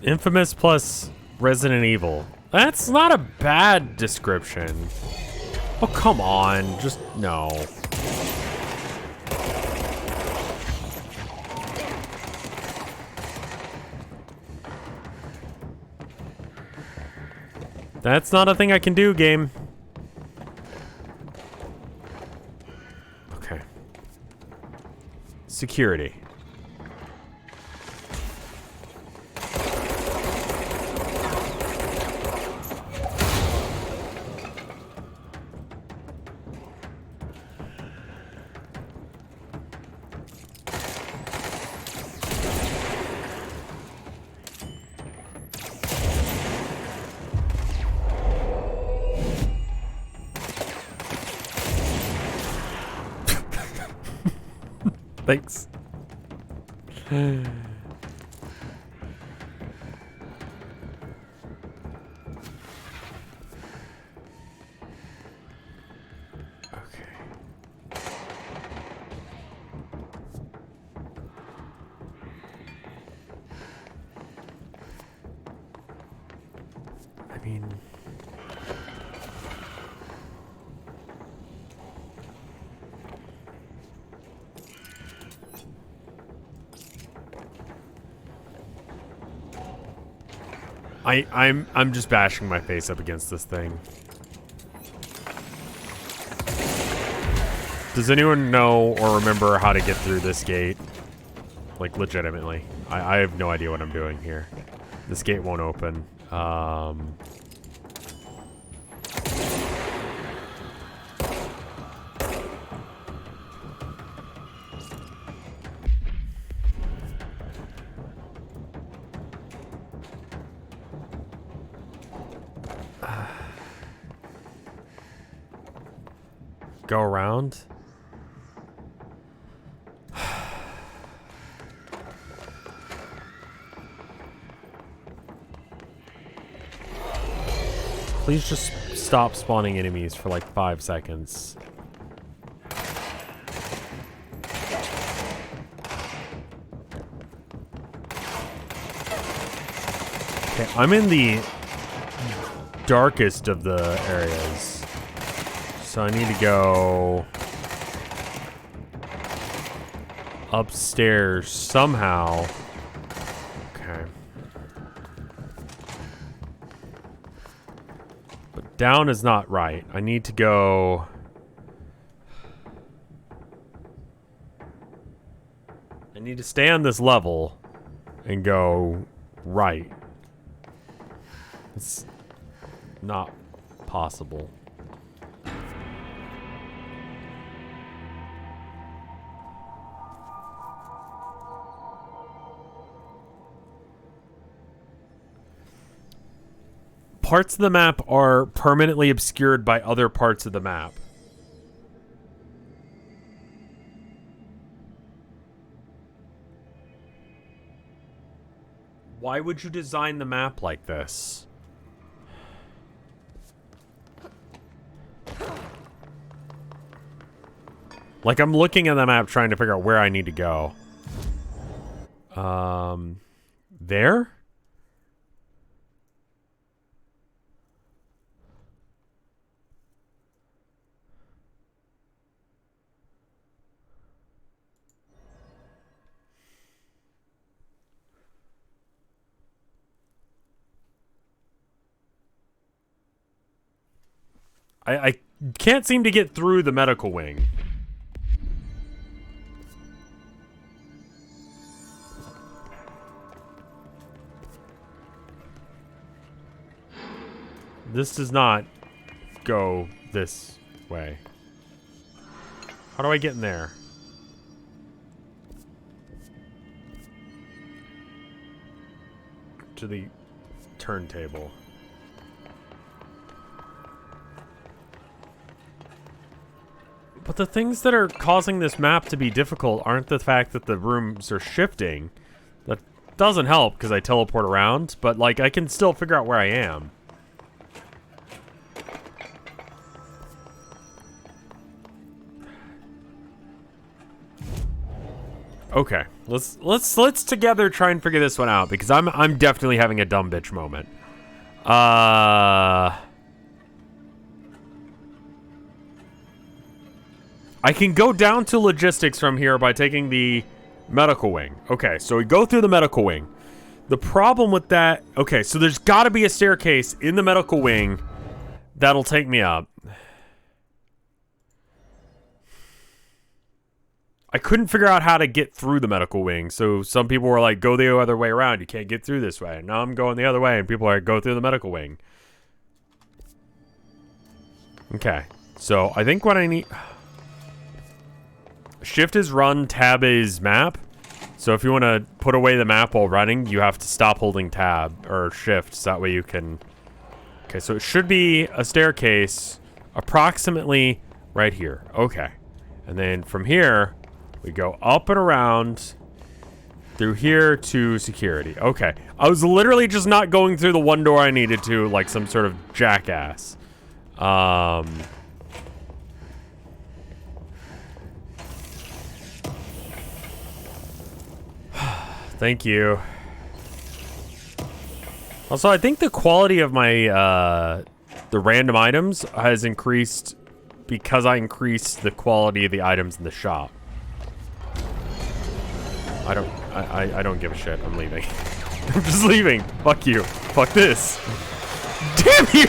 Infamous plus Resident Evil. That's not a bad description. Oh, come on. Just no. That's not a thing I can do, game. Okay. Security. Thanks. I mean... I'm just bashing my face up against this thing. Does anyone know or remember how to get through this gate? Like, legitimately. I have no idea what I'm doing here. This gate won't open. Go around? Please just stop spawning enemies for like 5 seconds. Okay, I'm in the darkest of the areas. So I need to go upstairs somehow. Okay. But down is not right. I need to go... I need to stay on this level and go right. It's not possible. Parts of the map are permanently obscured by other parts of the map. Why would you design the map like this? Like, I'm looking at the map trying to figure out where I need to go. There? I can't seem to get through the medical wing. This does not go this way. How do I get in there? to the turntable. But the things that are causing this map to be difficult aren't the fact that the rooms are shifting. That doesn't help because I teleport around, but like I can still figure out where I am. Okay, let's together try and figure this one out because I'm definitely having a dumb bitch moment. I can go down to logistics from here by taking the medical wing. Okay, so we go through the medical wing. The problem with that... Okay, so there's got to be a staircase in the medical wing that'll take me up. I couldn't figure out how to get through the medical wing, so some people were like, go the other way around. You can't get through this way. Now I'm going the other way, and people are like, go through the medical wing. Okay, so I think what I need... Shift is run, tab is map. So if you want to put away the map while running, you have to stop holding tab or shift, so that way you can... Okay, so it should be a staircase approximately right here. Okay. And then from here, we go up and around through here to security. Okay. I was literally just not going through the one door I needed to like some sort of jackass. Thank you. Also, I think the quality of my, the random items has increased because I increased the quality of the items in the shop. I don't give a shit. I'm leaving. I'm just leaving. Fuck you. Fuck this. Damn you!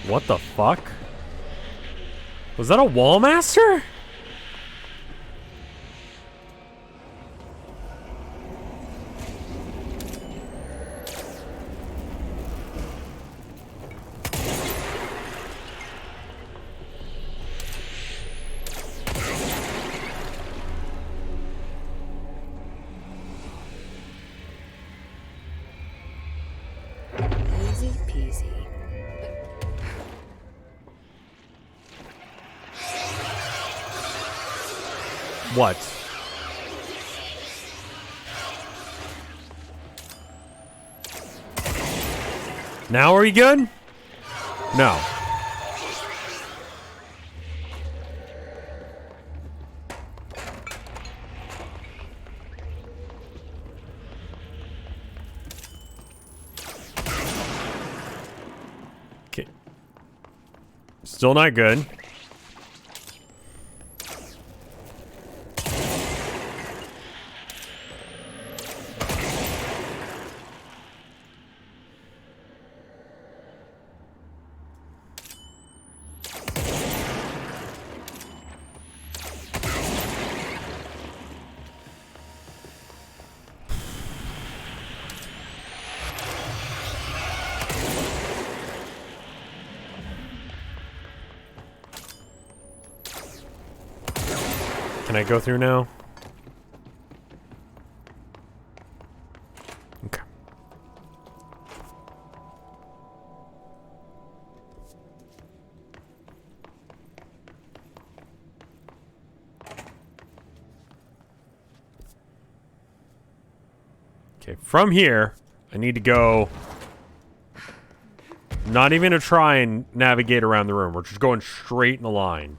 What the fuck? Was that a wall master? Easy peasy. What? Now are we good? No. Okay. Still not good. Can I go through now? Okay. Okay, from here, I need to go... Not even to try and navigate around the room. We're just going straight in a line.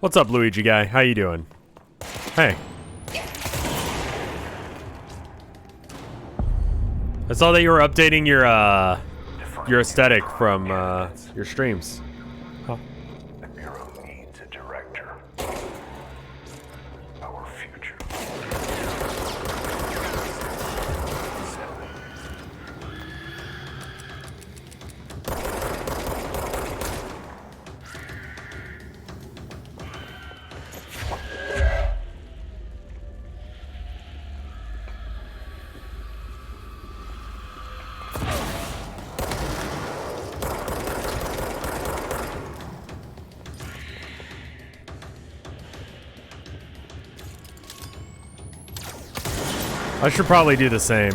What's up, Luigi guy? How you doing? Hey. I saw that you were updating your aesthetic from your streams. Huh. The Bureau needs a director. Our future. I should probably do the same.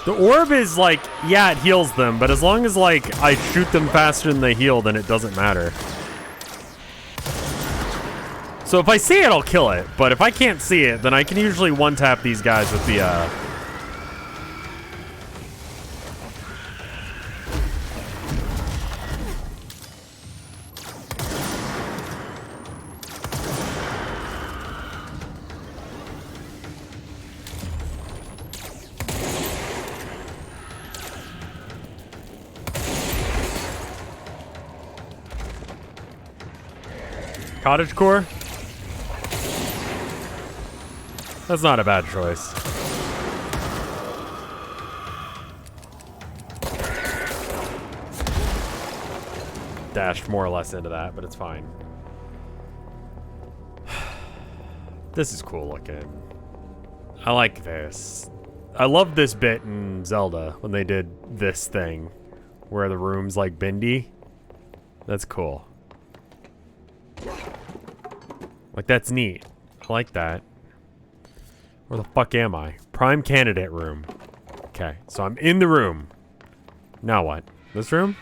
The orb is like, yeah, it heals them, but as long as like I shoot them faster than they heal, then it doesn't matter. So if I see it, I'll kill it, but if I can't see it, then I can usually one-tap these guys with the cottagecore? That's not a bad choice. Dashed more or less into that, but it's fine. This is cool looking. I like this. I love this bit in Zelda when they did this thing where the room's like bendy. That's cool. Like, that's neat. I like that. Where the fuck am I? Prime candidate room. Okay, so I'm in the room. Now what? This room?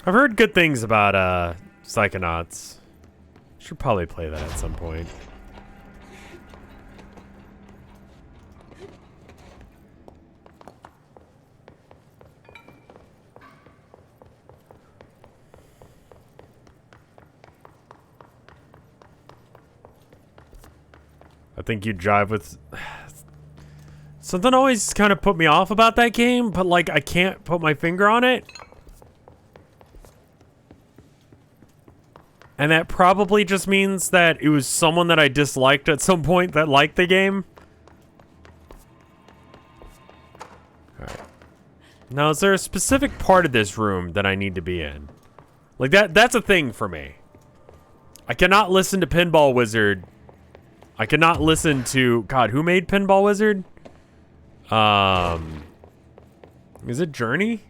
I've heard good things about, Psychonauts. Should probably play that at some point. I think you drive with... Something always kind of put me off about that game, but like I can't put my finger on it. And that probably just means that it was someone that I disliked at some point that liked the game. Alright. Now, is there a specific part of this room that I need to be in? Like, that's a thing for me. I cannot listen to Pinball Wizard. I cannot listen to... God, who made Pinball Wizard? Is it Journey?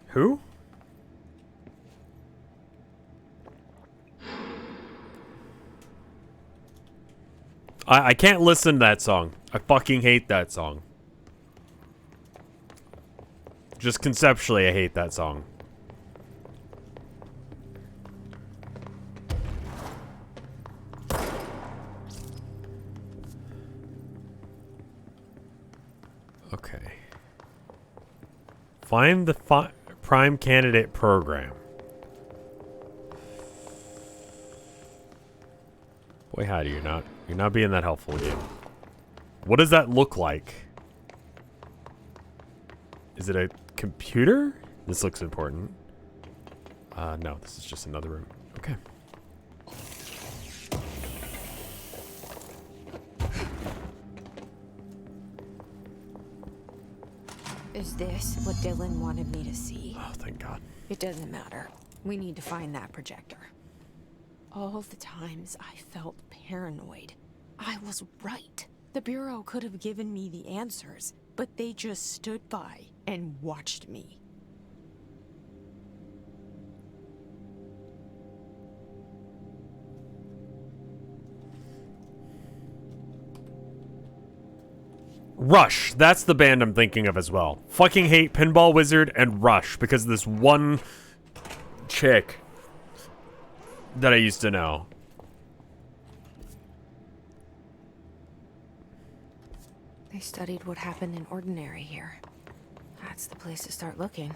Who? I can't listen to that song. I fucking hate that song. Just conceptually, I hate that song. Okay. Find the Prime Candidate program. Boy, howdy, you're not being that helpful again. What does that look like? Is it a computer? This looks important. No, this is just another room. Okay. Is this what Dylan wanted me to see? Oh, thank God. It doesn't matter. We need to find that projector. All the times I felt paranoid, I was right. The Bureau could have given me the answers, but they just stood by and watched me. Rush. That's the band I'm thinking of as well. Fucking hate Pinball Wizard and Rush because of this one chick that I used to know. They studied what happened in Ordinary here. That's the place to start looking.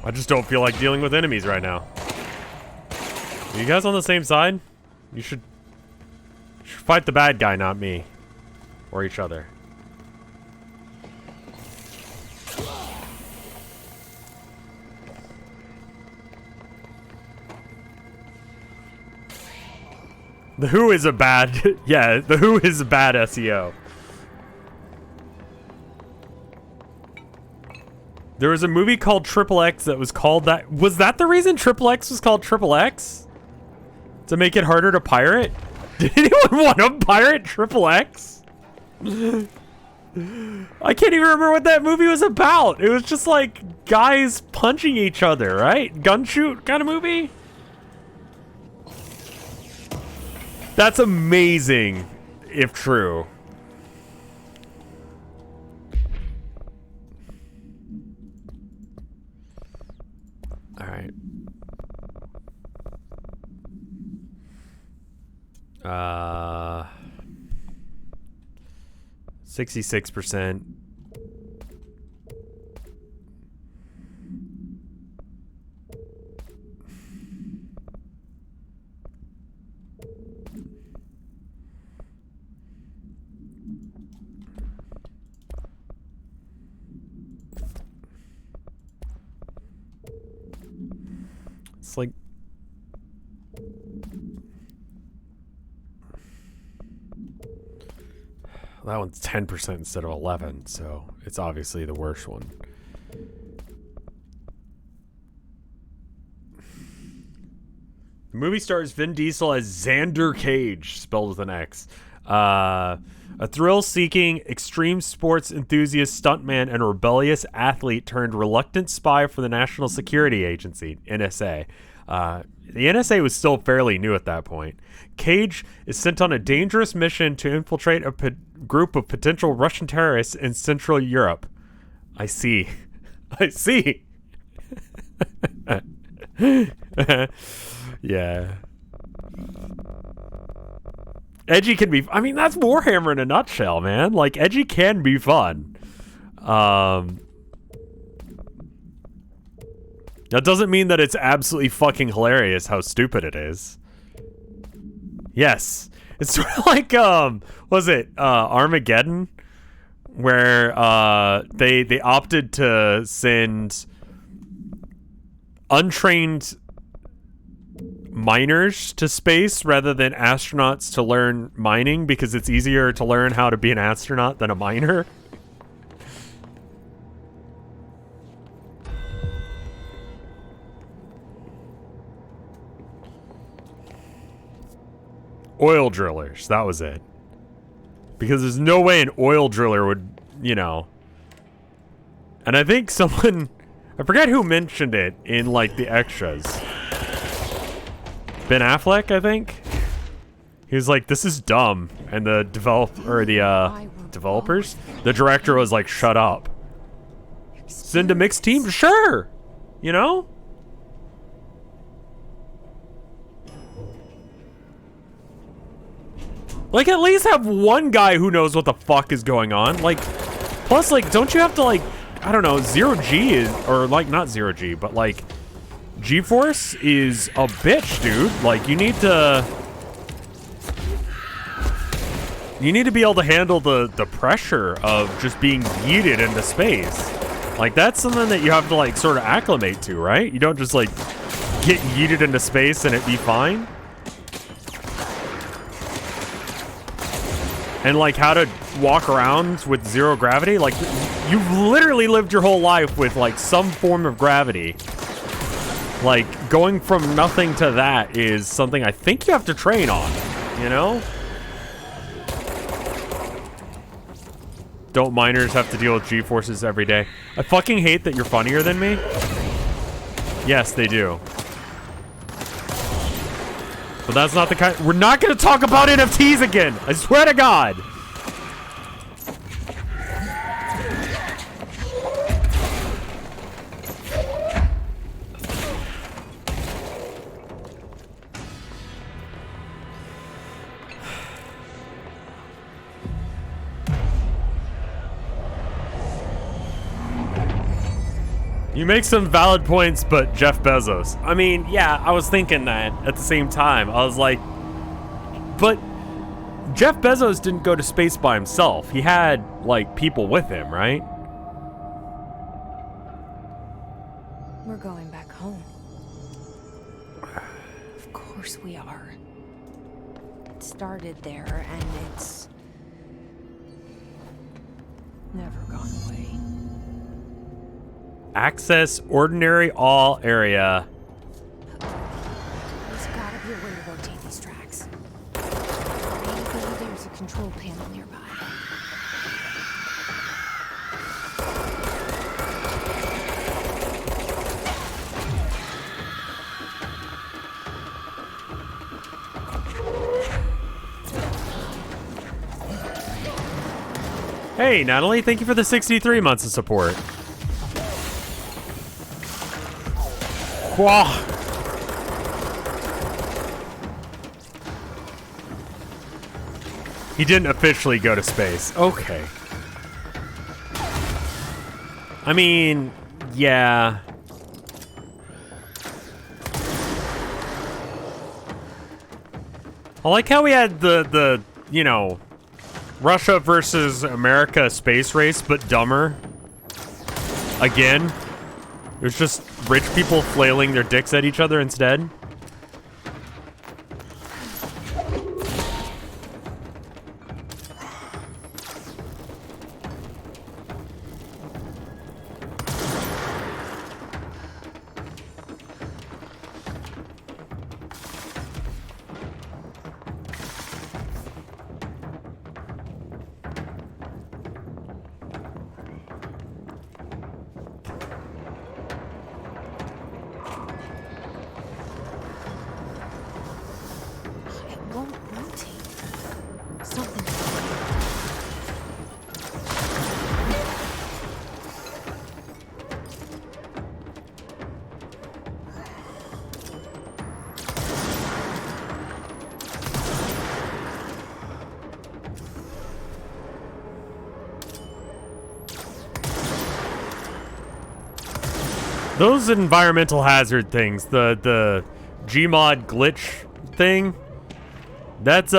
I just don't feel like dealing with enemies right now. Are you guys on the same side? You should fight the bad guy, not me. Or each other. The Who is a bad... yeah, The Who is a bad SEO. There was a movie called Triple X that was called that. Was that the reason Triple X was called Triple X? To make it harder to pirate? Did anyone want to pirate Triple X? I can't even remember what that movie was about. It was just like guys punching each other, right? Gun shoot kind of movie? That's amazing, if true. All right. 66%. It's like that one's 10% instead of 11, so it's obviously the worst one. The movie stars Vin Diesel as Xander Cage, spelled with an X. A thrill-seeking, extreme sports enthusiast, stuntman, and rebellious athlete turned reluctant spy for the National Security Agency, NSA. The NSA was still fairly new at that point. Cage is sent on a dangerous mission to infiltrate a group of potential Russian terrorists in Central Europe. I see. I see. Yeah. Edgy can be... I mean, that's Warhammer in a nutshell, man. Like, edgy can be fun. That doesn't mean that it's absolutely fucking hilarious how stupid it is. Yes. It's sort of like, was it Armageddon? Where they opted to send untrained miners to space rather than astronauts to learn mining because it's easier to learn how to be an astronaut than a miner. Oil drillers, that was it. Because there's no way an oil driller would, you know. And I think someone, I forget who mentioned it in like the extras. Ben Affleck, I think. He was like, "This is dumb," and the developers, the director was like, "Shut up." Send a mixed team, sure. You know. Like, at least have one guy who knows what the fuck is going on. Like, plus, like, don't you have to, like, I don't know, 0G is, or, like, not 0G, but, like, G-force is a bitch, dude. Like, you need to be able to handle the pressure of just being yeeted into space. Like, that's something that you have to, like, sort of acclimate to, right? You don't just, like, get yeeted into space and it be fine. And, like, how to walk around with zero gravity. Like, you've literally lived your whole life with, like, some form of gravity. Like, going from nothing to that is something I think you have to train on, you know? Don't miners have to deal with G-forces every day? I fucking hate that you're funnier than me. Yes, they do. But that's not the kind... We're not going to talk about NFTs again! I swear to God! You make some valid points, but Jeff Bezos. I mean, yeah, I was thinking that at the same time. I was like, but Jeff Bezos didn't go to space by himself. He had, like, people with him, right? We're going back home. Of course we are. It started there, and it's never gone away. Access ordinary all area. There's gotta be a way to rotate these tracks. Maybe there's a control panel nearby. Hey, Natalie, thank you for the 63 months of support. Whoa. He didn't officially go to space. Okay. I mean, yeah. I like how we had the you know, Russia versus America space race, but dumber. Again. It was just rich people flailing their dicks at each other instead. Those environmental hazard things, the Gmod glitch thing, that's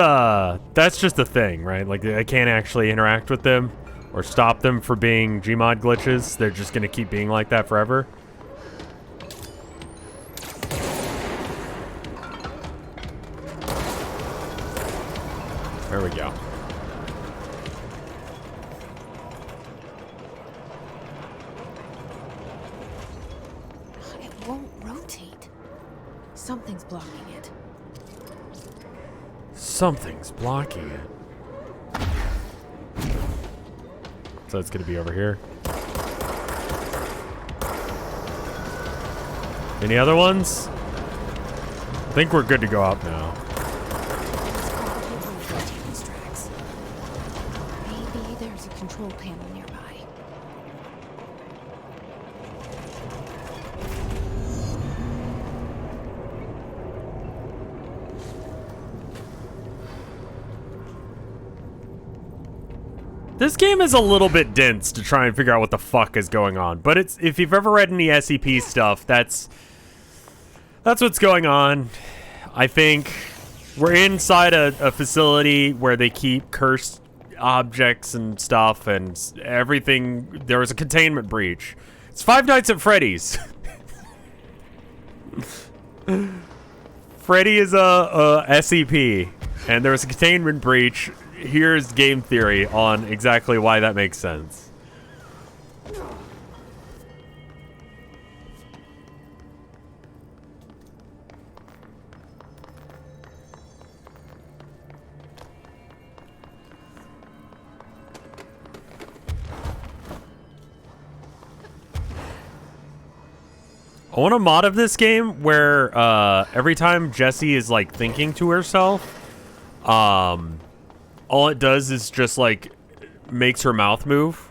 just a thing, right? Like, I can't actually interact with them or stop them for being Gmod glitches. They're just gonna keep being like that forever. There we go. Something's blocking it. Something's blocking it. So it's gonna be over here. Any other ones? I think we're good to go up now. Maybe there's a control panel nearby. This game is a little bit dense to try and figure out what the fuck is going on, but it's, if you've ever read any SCP stuff, that's that's what's going on. I think we're inside a facility where they keep cursed objects and stuff and everything. There was a containment breach. It's Five Nights at Freddy's. Freddy is a SCP, and there was a containment breach. Here's game theory on exactly why that makes sense. I want a mod of this game where every time Jessie is like thinking to herself, all it does is just like makes her mouth move.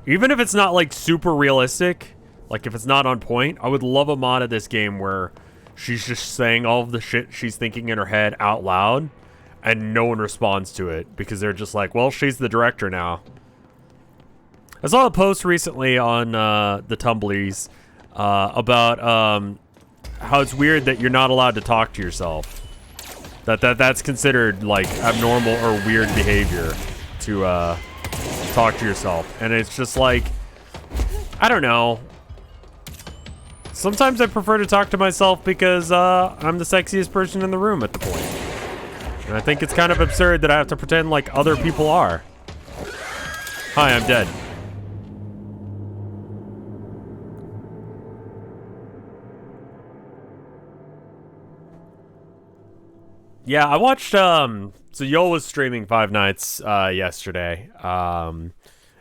Even if it's not like super realistic, like if it's not on point, I would love a mod of this game where she's just saying all of the shit she's thinking in her head out loud and no one responds to it because they're just like, well, she's the director now. I saw a post recently on the Tumblies about how it's weird that you're not allowed to talk to yourself. That's considered like abnormal or weird behavior to talk to yourself. And it's just like, I don't know. Sometimes I prefer to talk to myself because I'm the sexiest person in the room at the point. And I think it's kind of absurd that I have to pretend like other people are. Hi, I'm dead. Yeah, I watched, so Yoel was streaming Five Nights yesterday, and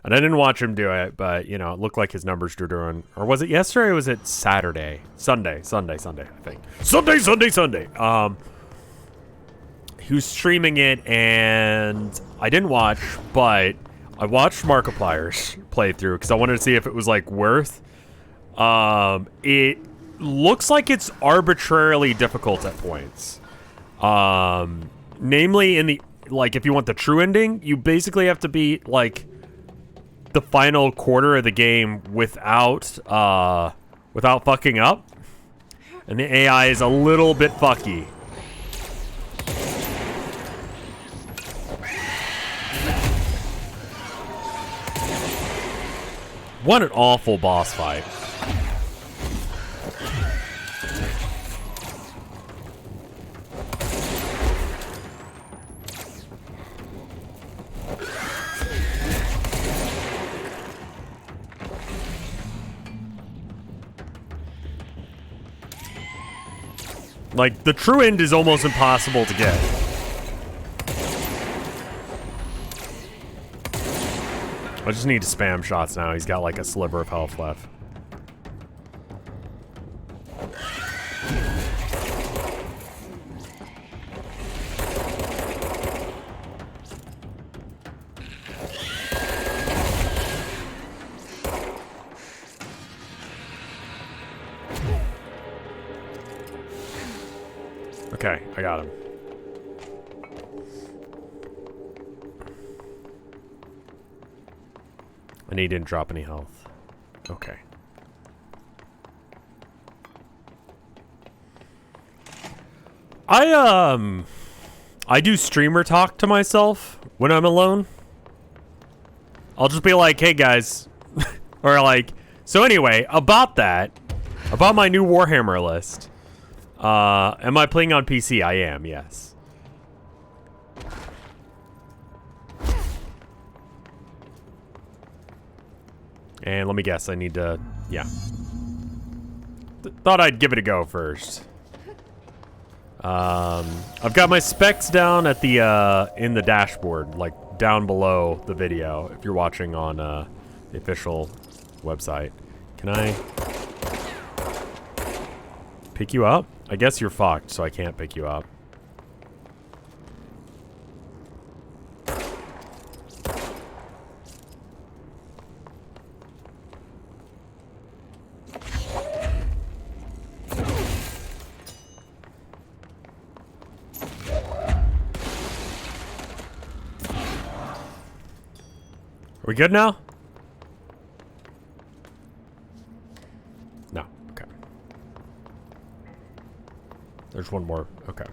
I didn't watch him do it, but, you know, it looked like his numbers were doing, or was it yesterday or was it Saturday? Sunday, I think. Sunday! He was streaming it, and I didn't watch, but I watched Markiplier's playthrough, because I wanted to see if it was, like, worth. It looks like it's arbitrarily difficult at points. Namely in the, like, if you want the true ending, you basically have to beat, like, the final quarter of the game without fucking up. And the AI is a little bit fucky. What an awful boss fight. Like, the true end is almost impossible to get. I just need to spam shots now. He's got like a sliver of health left. Okay, I got him. And he didn't drop any health. Okay. I do streamer talk to myself when I'm alone. I'll just be like, hey guys. Or like, so anyway, about my new Warhammer list. Am I playing on PC? I am, yes. And let me guess, I need to, yeah. Thought I'd give it a go first. I've got my specs down at the, in the dashboard, like down below the video, if you're watching on, the official website. Can I pick you up? I guess you're fucked, so I can't pick you up. Are we good now? No. Okay. There's one more. Okay.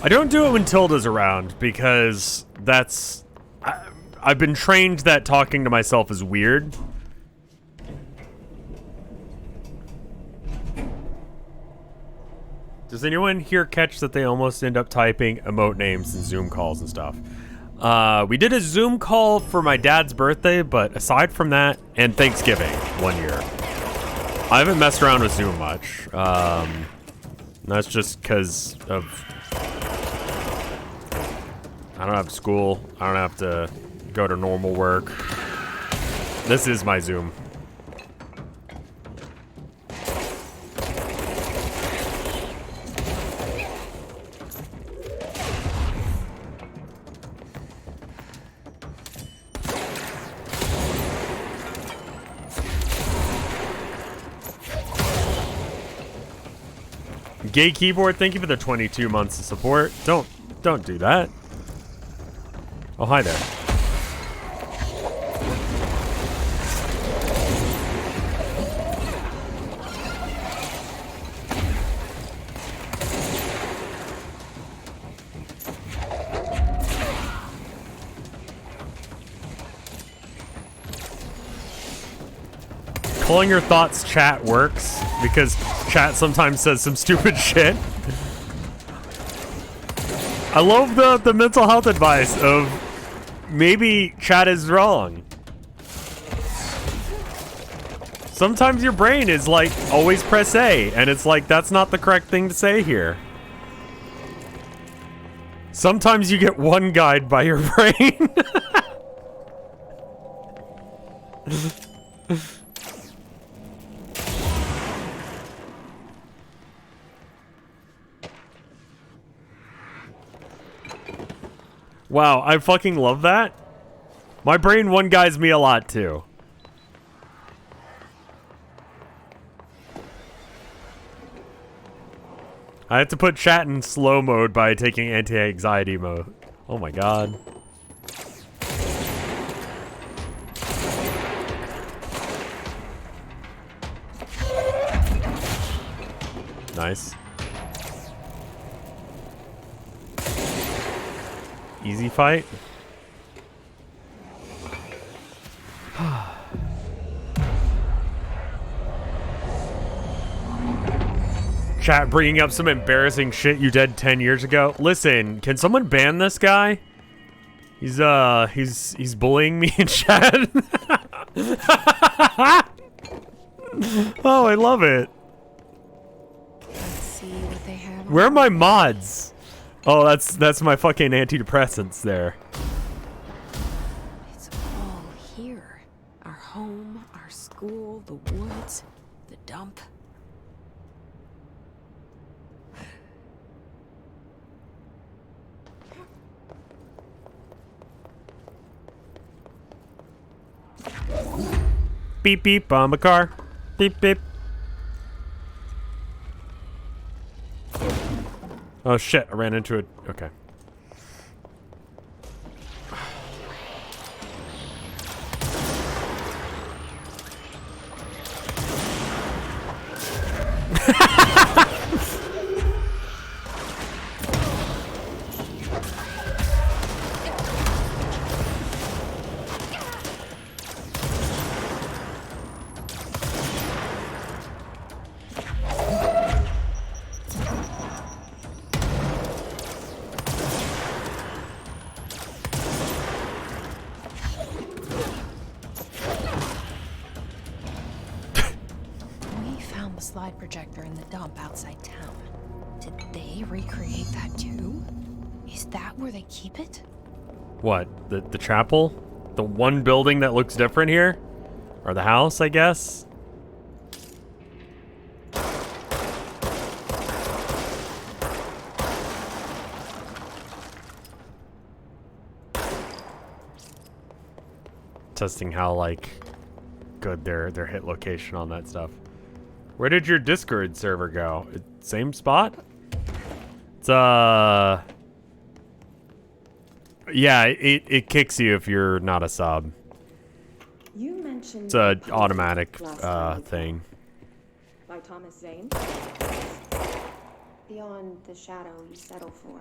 I don't do it when Tilda's around because that's... I've been trained that talking to myself is weird. Does anyone here catch that they almost end up typing emote names and Zoom calls and stuff? We did a Zoom call for my dad's birthday, but aside from that, and Thanksgiving 1 year, I haven't messed around with Zoom much. That's just because of... I don't have school. I don't have to go to normal work. This is my Zoom. Gay Keyboard, thank you for the 22 months of support. Don't do that. Oh, hi there. Calling your thoughts chat works because chat sometimes says some stupid shit. I love the mental health advice of maybe chat is wrong. Sometimes your brain is like, always press A, and it's like, that's not the correct thing to say here. Sometimes you get one guide by your brain. Wow, I fucking love that. My brain one guides me a lot too. I have to put chat in slow mode by taking anti-anxiety mode. Oh my god. Nice. Easy fight. Chat bringing up some embarrassing shit you did 10 years ago. Listen, can someone ban this guy? He's bullying me in chat. Oh, I love it. Let's see what they have. Where are my mods? Oh, that's my fucking antidepressants there. It's all here. Our home, our school, the woods, the dump. Beep beep, bomb a car. Beep beep. Oh shit, I ran into it. Okay. Slide projector in the dump outside town. Did they recreate that too? Is that where they keep it? What? The chapel? The one building that looks different here? Or the house, I guess? Testing how, like, good their hit location on that stuff. Where did your Discord server go? Same spot? It's yeah, it kicks you if you're not a sub. You mentioned It's a automatic thing. by Thomas Zane. Beyond the shadow you settle for,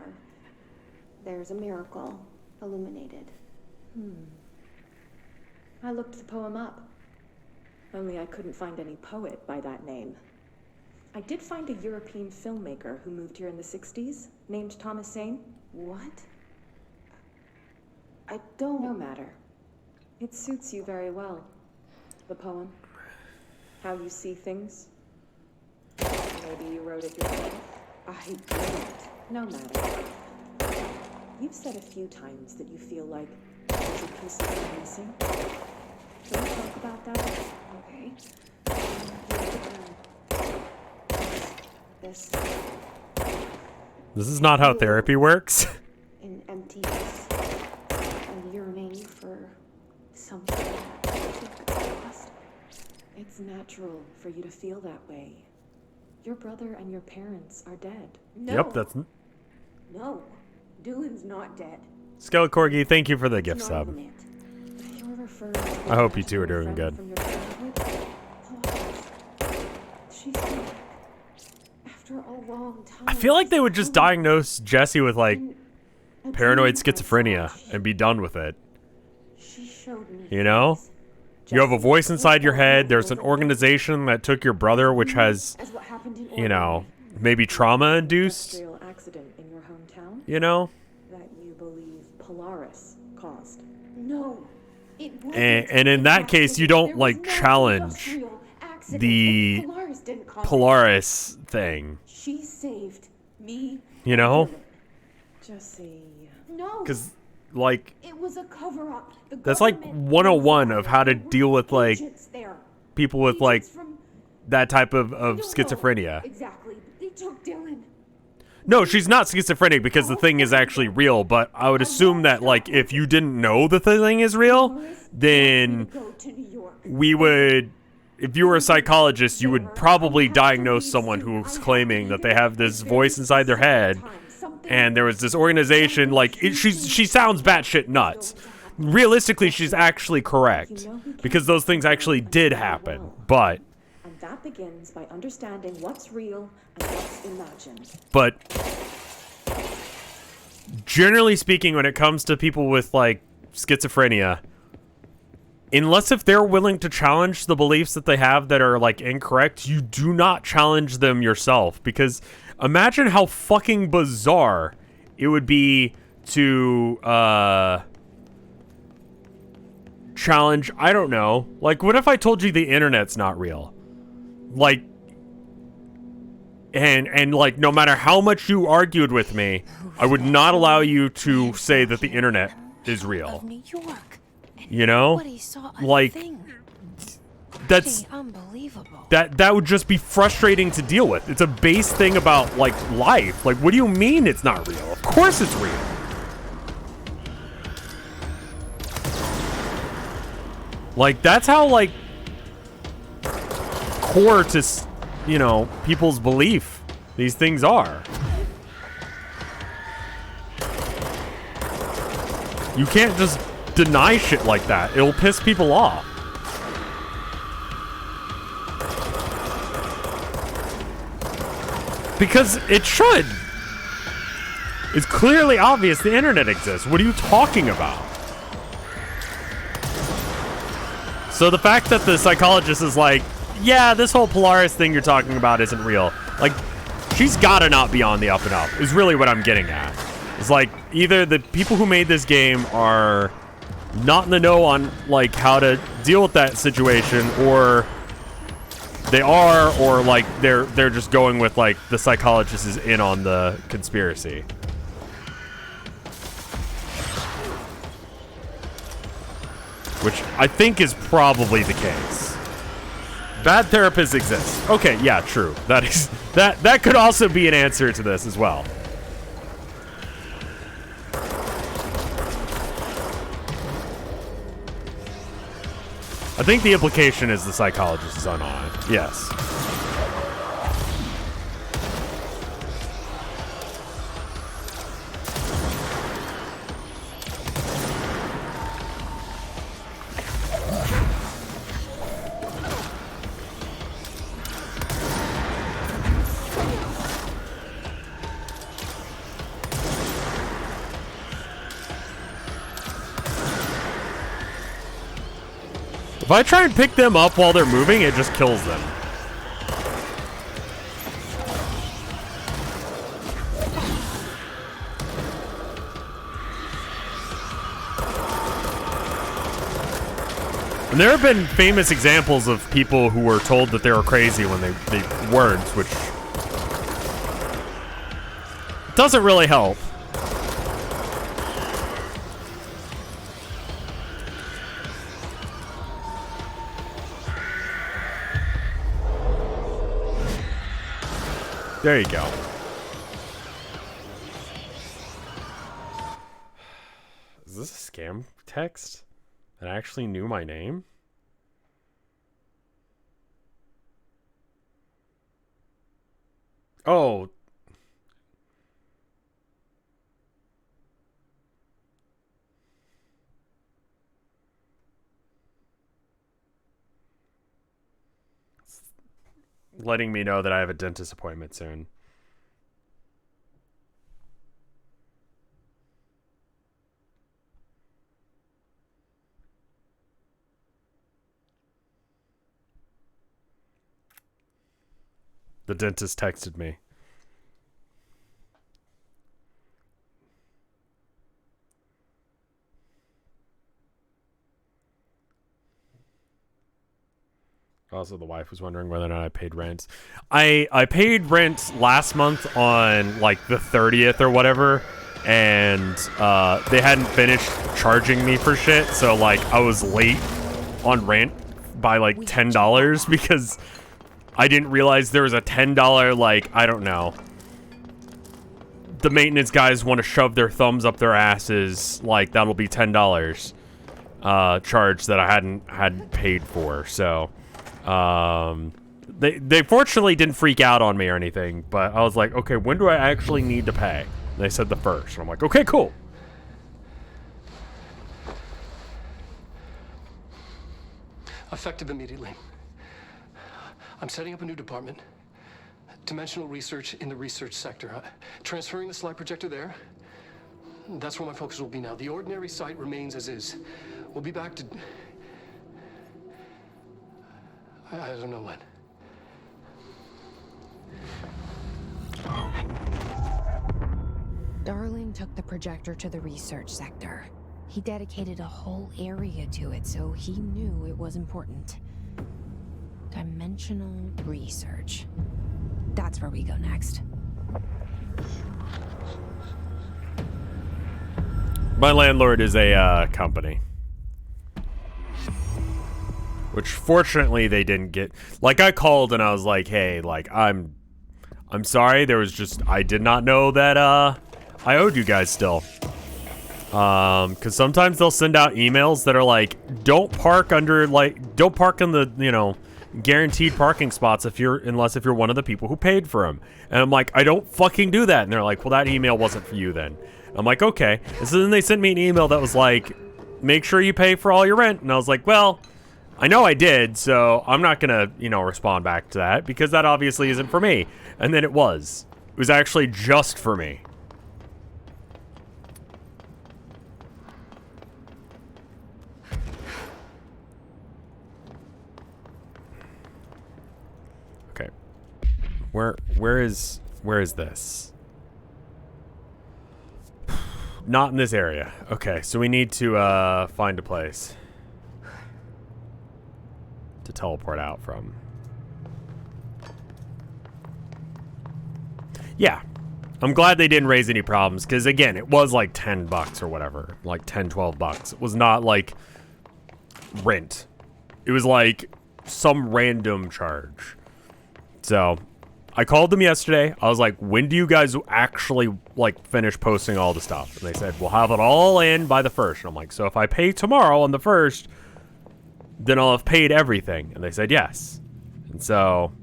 there's a miracle illuminated. I looked the poem up. Only I couldn't find any poet by that name. I did find a European filmmaker who moved here in the 60s, named Thomas Zane. What? I don't... No matter. It suits you very well. The poem. How you see things. Maybe you wrote it yourself. I didn't. No matter. You've said a few times that you feel like there's a piece of you missing. Can we talk about that? Okay. This is not how therapy works. An emptiness. And yearning for something that took lost. It's natural for you to feel that way. Your brother and your parents are dead. No. Yep, that's... No. Dylan's not dead. Skelecorgi, thank you for the gift sub. I hope you two are doing good. I feel like they would just diagnose Jesse with, like, paranoid schizophrenia and be done with it. You know? You have a voice inside your head. There's an organization that took your brother, which has, you know, maybe trauma-induced. You know? That you believe Polaris caused. No. And in that case, you don't, like, challenge the Polaris thing. She saved me. You know? Jesse. No. Because, like, it was a cover-up. That's like 101 of how to deal with, like, people with, like, that type of schizophrenia. Exactly. They took Dylan. No, she's not schizophrenic because the thing is actually real, but I would assume that, like, if you didn't know the thing is real, then we would, if you were a psychologist, you would probably diagnose someone who's claiming that they have this voice inside their head, and there was this organization, like, she sounds batshit nuts. Realistically, she's actually correct, because those things actually did happen, but... And that begins by understanding what's real and what's imagined. But generally speaking, when it comes to people with, like, schizophrenia, unless if they're willing to challenge the beliefs that they have that are, like, incorrect, you do not challenge them yourself. Because imagine how fucking bizarre it would be to challenge, I don't know, like, what if I told you the internet's not real? Like, and like, no matter how much you argued with me, I would not allow you to say that the internet is real. You know? Like, that's unbelievable. That would just be frustrating to deal with. It's a base thing about, like, life. Like, what do you mean it's not real? Of course it's real. Like, that's how, like, core to, you know, people's belief these things are. You can't just deny shit like that. It'll piss people off. Because it should. It's clearly obvious the internet exists. What are you talking about? So the fact that the psychologist is like, yeah, this whole Polaris thing you're talking about isn't real. Like, she's gotta not be on the up and up, is really what I'm getting at. It's like, either the people who made this game are not in the know on, like, how to deal with that situation, or they are, or, like, they're just going with, like, the psychologist is in on the conspiracy. Which I think is probably the case. Bad therapists exist. Okay, yeah, true. That could also be an answer to this as well. I think the implication is the psychologist is unarmed. Yes. If I try and pick them up while they're moving, it just kills them. And there have been famous examples of people who were told that they were crazy when they weren't, which doesn't really help. There you go. Is this a scam text that actually knew my name? Oh. Letting me know that I have a dentist appointment soon. The dentist texted me. Also, the wife was wondering whether or not I paid rent. I paid rent last month on like the 30th or whatever, and they hadn't finished charging me for shit, so like I was late on rent by like $10 because I didn't realize there was a $10 like, I don't know. The maintenance guys want to shove their thumbs up their asses, like that'll be $10 charge that I hadn't paid for, so they fortunately didn't freak out on me or anything, but I was like, okay, when do I actually need to pay? And they said the 1st, and I'm like, okay, cool. Effective immediately. I'm setting up a new department. Dimensional research in the research sector. Transferring the slide projector there. That's where my focus will be now. The ordinary site remains as is. We'll be back to... I don't know when. Darling took the projector to the research sector. He dedicated a whole area to it, so he knew it was important. Dimensional research. That's where we go next. My landlord is a company. Which fortunately they didn't get. Like I called and I was like, hey, like I'm sorry, there was just I did not know that I owed you guys still. Cause sometimes they'll send out emails that are like, don't park in the, you know, guaranteed parking spots unless if you're one of the people who paid for them. And I'm like, I don't fucking do that. And they're like, well, that email wasn't for you then. I'm like, okay. And so then they sent me an email that was like, make sure you pay for all your rent. And I was like, well, I know I did, so I'm not gonna, you know, respond back to that because that obviously isn't for me. And then it was. It was actually just for me. Okay. Where is this? Not in this area. Okay, so we need to find a place to teleport out from. Yeah. I'm glad they didn't raise any problems, because again, it was like $10 or whatever. Like 10, 12 bucks. It was not like rent. It was like some random charge. So I called them yesterday. I was like, when do you guys actually like finish posting all the stuff? And they said, we'll have it all in by the 1st. And I'm like, so if I pay tomorrow on the 1st, then I'll have paid everything. And they said yes. And so...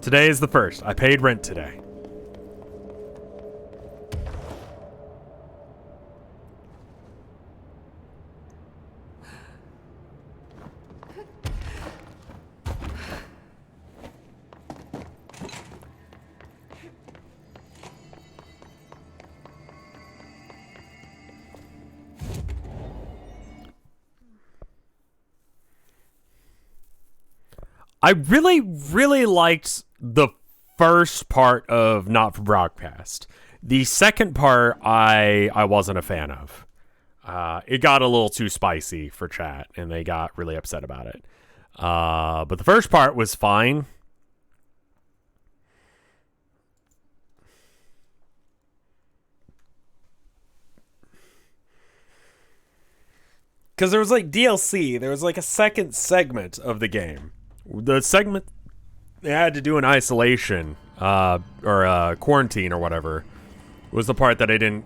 Today is the 1st. I paid rent today. I really, really liked the first part of Not for Broadcast. The second part, I wasn't a fan of. It got a little too spicy for chat, and they got really upset about it. But the first part was fine. Because there was like DLC. There was like a second segment of the game. The segment they had to do in isolation, or quarantine or whatever, was the part that I didn't...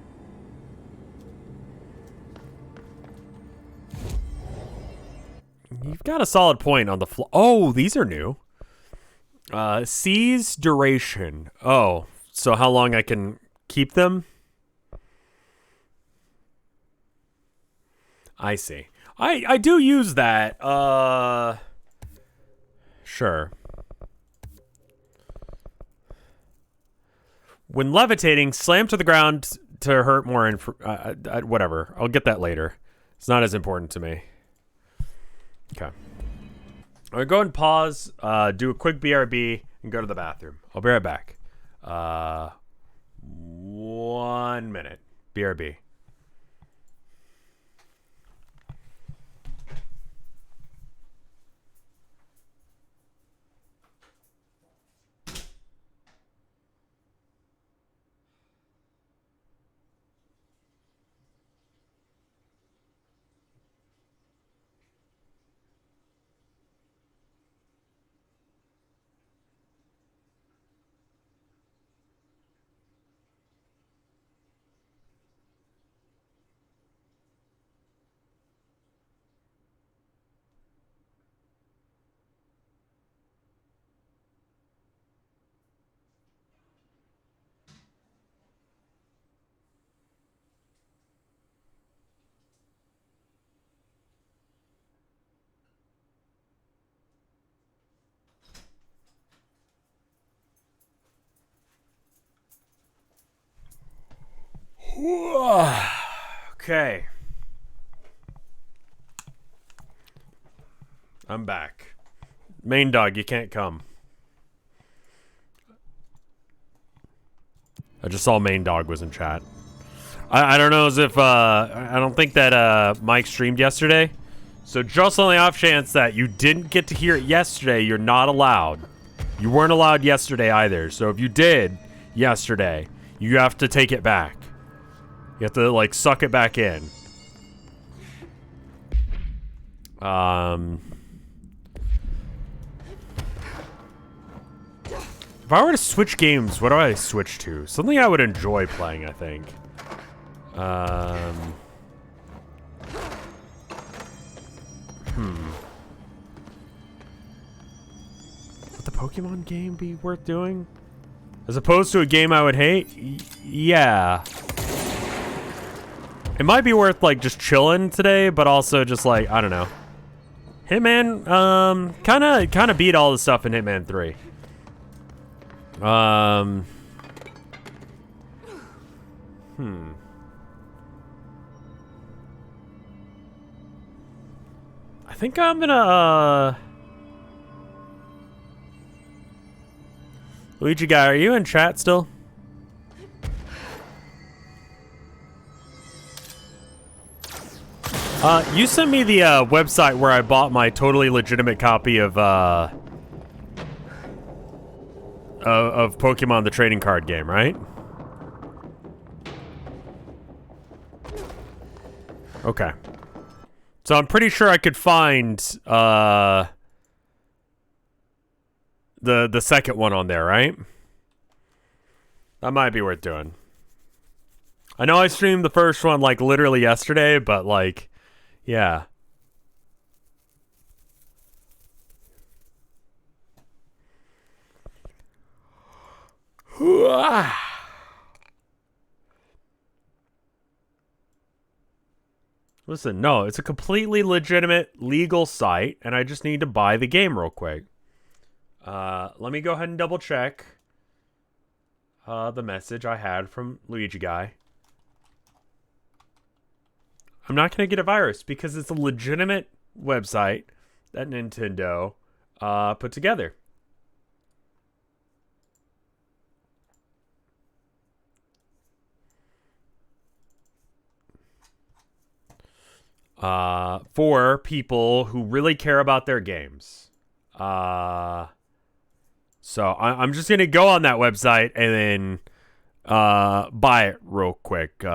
You've got a solid point on the floor. Oh, these are new. Seize duration. Oh, so how long I can keep them? I see. I do use that. Sure. When levitating, slam to the ground to hurt more. Whatever. I'll get that later. It's not as important to me. Okay. I'm going to go ahead and pause, do a quick BRB, and go to the bathroom. I'll be right back. 1 minute. BRB. Okay. I'm back. Main dog, you can't come. I just saw main dog was in chat. I don't know as if I don't think that Mike streamed yesterday. So just on the off chance that you didn't get to hear it yesterday, you're not allowed. You weren't allowed yesterday either. So if you did yesterday, you have to take it back. You have to, like, suck it back in. If I were to switch games, what do I switch to? Something I would enjoy playing, I think. Would the Pokemon game be worth doing? As opposed to a game I would hate? Yeah. It might be worth, like, just chilling today, but also just, like, I don't know. Hitman, kind of beat all the stuff in Hitman 3. I think I'm gonna, Luigi guy, are you in chat still? You sent me the website where I bought my totally legitimate copy of Pokemon the trading card game, right? Okay. So I'm pretty sure I could find the second one on there, right? That might be worth doing. I know I streamed the first one like literally yesterday, but like, yeah. Listen, no, it's a completely legitimate legal site, and I just need to buy the game real quick. Let me go ahead and double check the message I had from Luigi Guy. I'm not going to get a virus because it's a legitimate website that Nintendo put together. For people who really care about their games. So I'm just going to go on that website and then buy it real quick.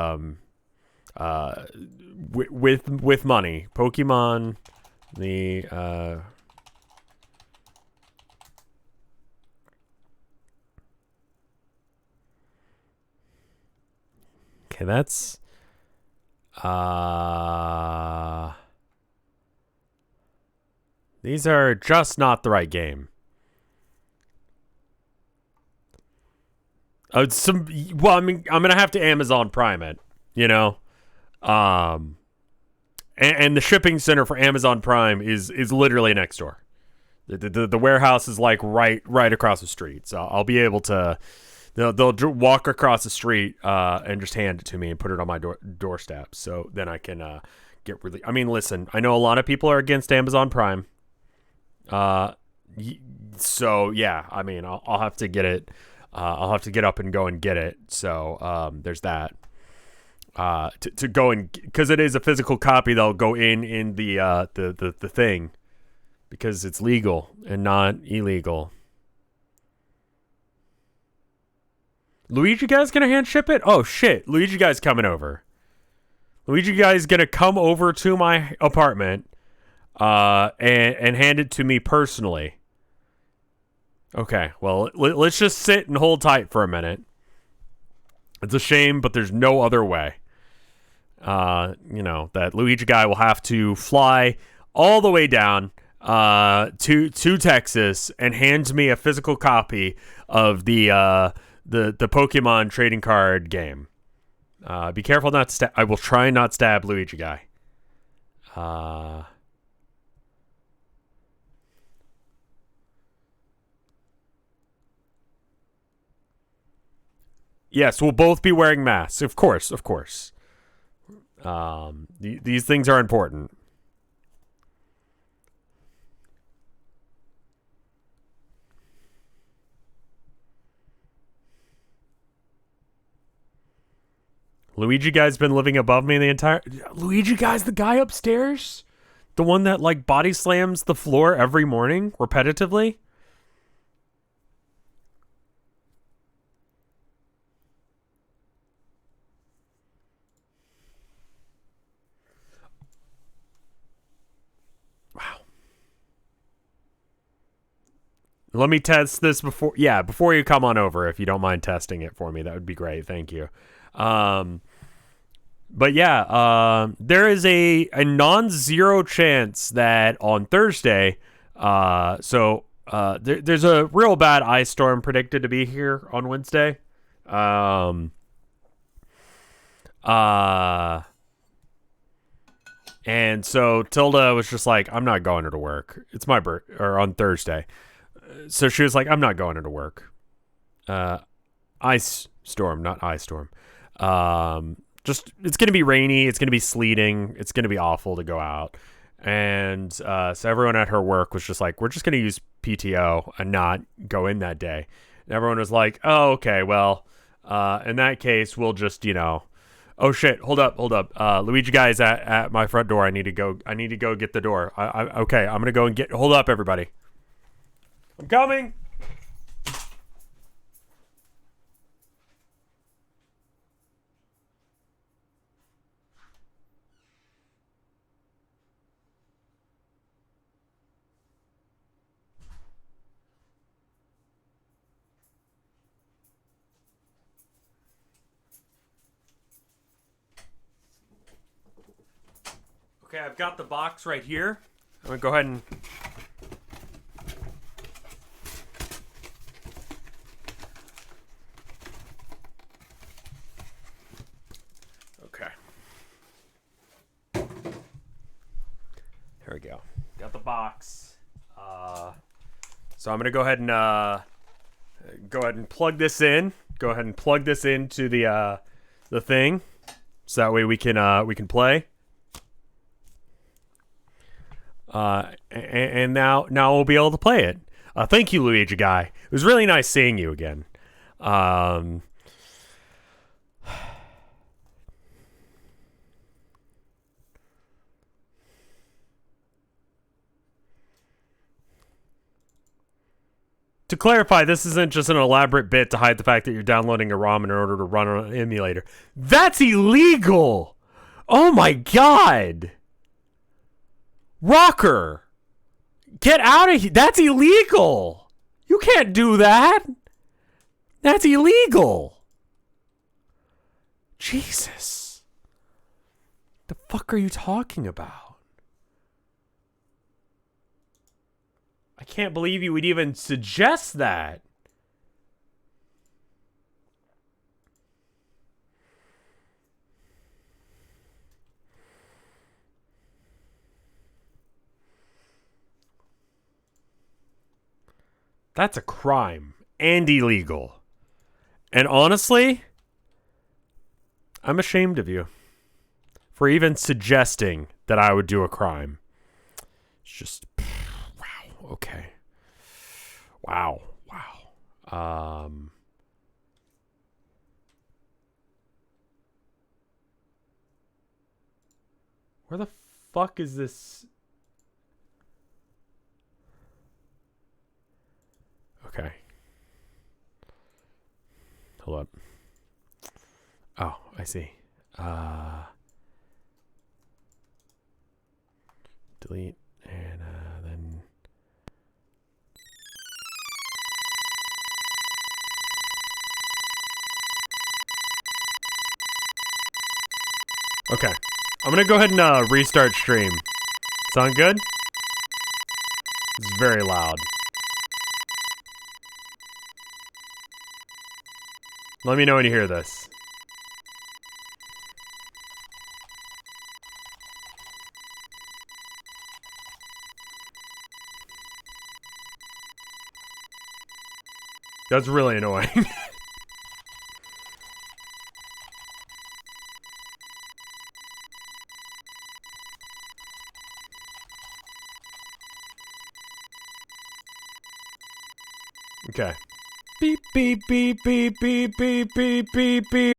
With money. Pokemon, the okay, that's these are just not the right game. Well, I mean, I'm gonna have to Amazon Prime it, you know. And the shipping center for Amazon Prime is literally next door. The warehouse is like right across the street. So I'll be able to. They'll walk across the street and just hand it to me and put it on my doorstep. So then I can get really. I mean, listen, I know a lot of people are against Amazon Prime. So yeah, I mean, I'll have to get it. I'll have to get up and go and get it. So there's that. To go and because it is a physical copy, they'll go in the thing because it's legal and not illegal. Luigi Guy's gonna hand ship it? Oh shit! Luigi Guy's coming over. Luigi Guy's gonna come over to my apartment, and hand it to me personally. Okay, well let's just sit and hold tight for a minute. It's a shame, but there's no other way. You know, that Luigi Guy will have to fly all the way down to Texas and hand me a physical copy of the Pokemon trading card game. Be careful not to I will try not stab Luigi Guy. Yes, we'll both be wearing masks. Of course. These things are important. Luigi Guy's been living above me the entire... Luigi Guy's the guy upstairs? The one that, like, body slams the floor every morning, repetitively? Wow. Let me test this before... Yeah, before you come on over, if you don't mind testing it for me. That would be great. Thank you. But yeah, there is a non-zero chance that on Thursday, there's a real bad ice storm predicted to be here on Wednesday. And so Tilda was just like, I'm not going to work. It's my birthday, or on Thursday. So she was like, I'm not going to work. Ice storm, not ice storm. Just it's gonna be rainy, it's gonna be sleeting, it's gonna be awful to go out. And so everyone at her work was just like, we're just gonna use PTO and not go in that day. And everyone was like, oh, okay, well, in that case, we'll just, you know, oh shit, hold up. Luigi Guy is at my front door. I need to go get the door. Okay, I'm gonna go and hold up, everybody. I'm coming. Okay, I've got the box right here. I'm gonna go ahead and... Okay. Here we go. Got the box. So I'm gonna go ahead and plug this in. Go ahead and plug this into the thing, so that way we can play. And now we'll be able to play it. Thank you, Luigi guy. It was really nice seeing you again. To clarify, this isn't just an elaborate bit to hide the fact that you're downloading a ROM in order to run on an emulator. That's illegal! Oh my god! Rocker! Get out of here! That's illegal! You can't do that! That's illegal! Jesus. The fuck are you talking about? I can't believe you would even suggest that. That's a crime and illegal. And honestly, I'm ashamed of you for even suggesting that I would do a crime. It's just... Okay. Wow. Where the fuck is this? Okay. Hold up. Oh, I see. Delete and then... Okay. I'm gonna go ahead and restart stream. Sound good? It's very loud. Let me know when you hear this. That's really annoying. Okay. Beep, beep, beep, beep, beep, beep, beep, beep, beep.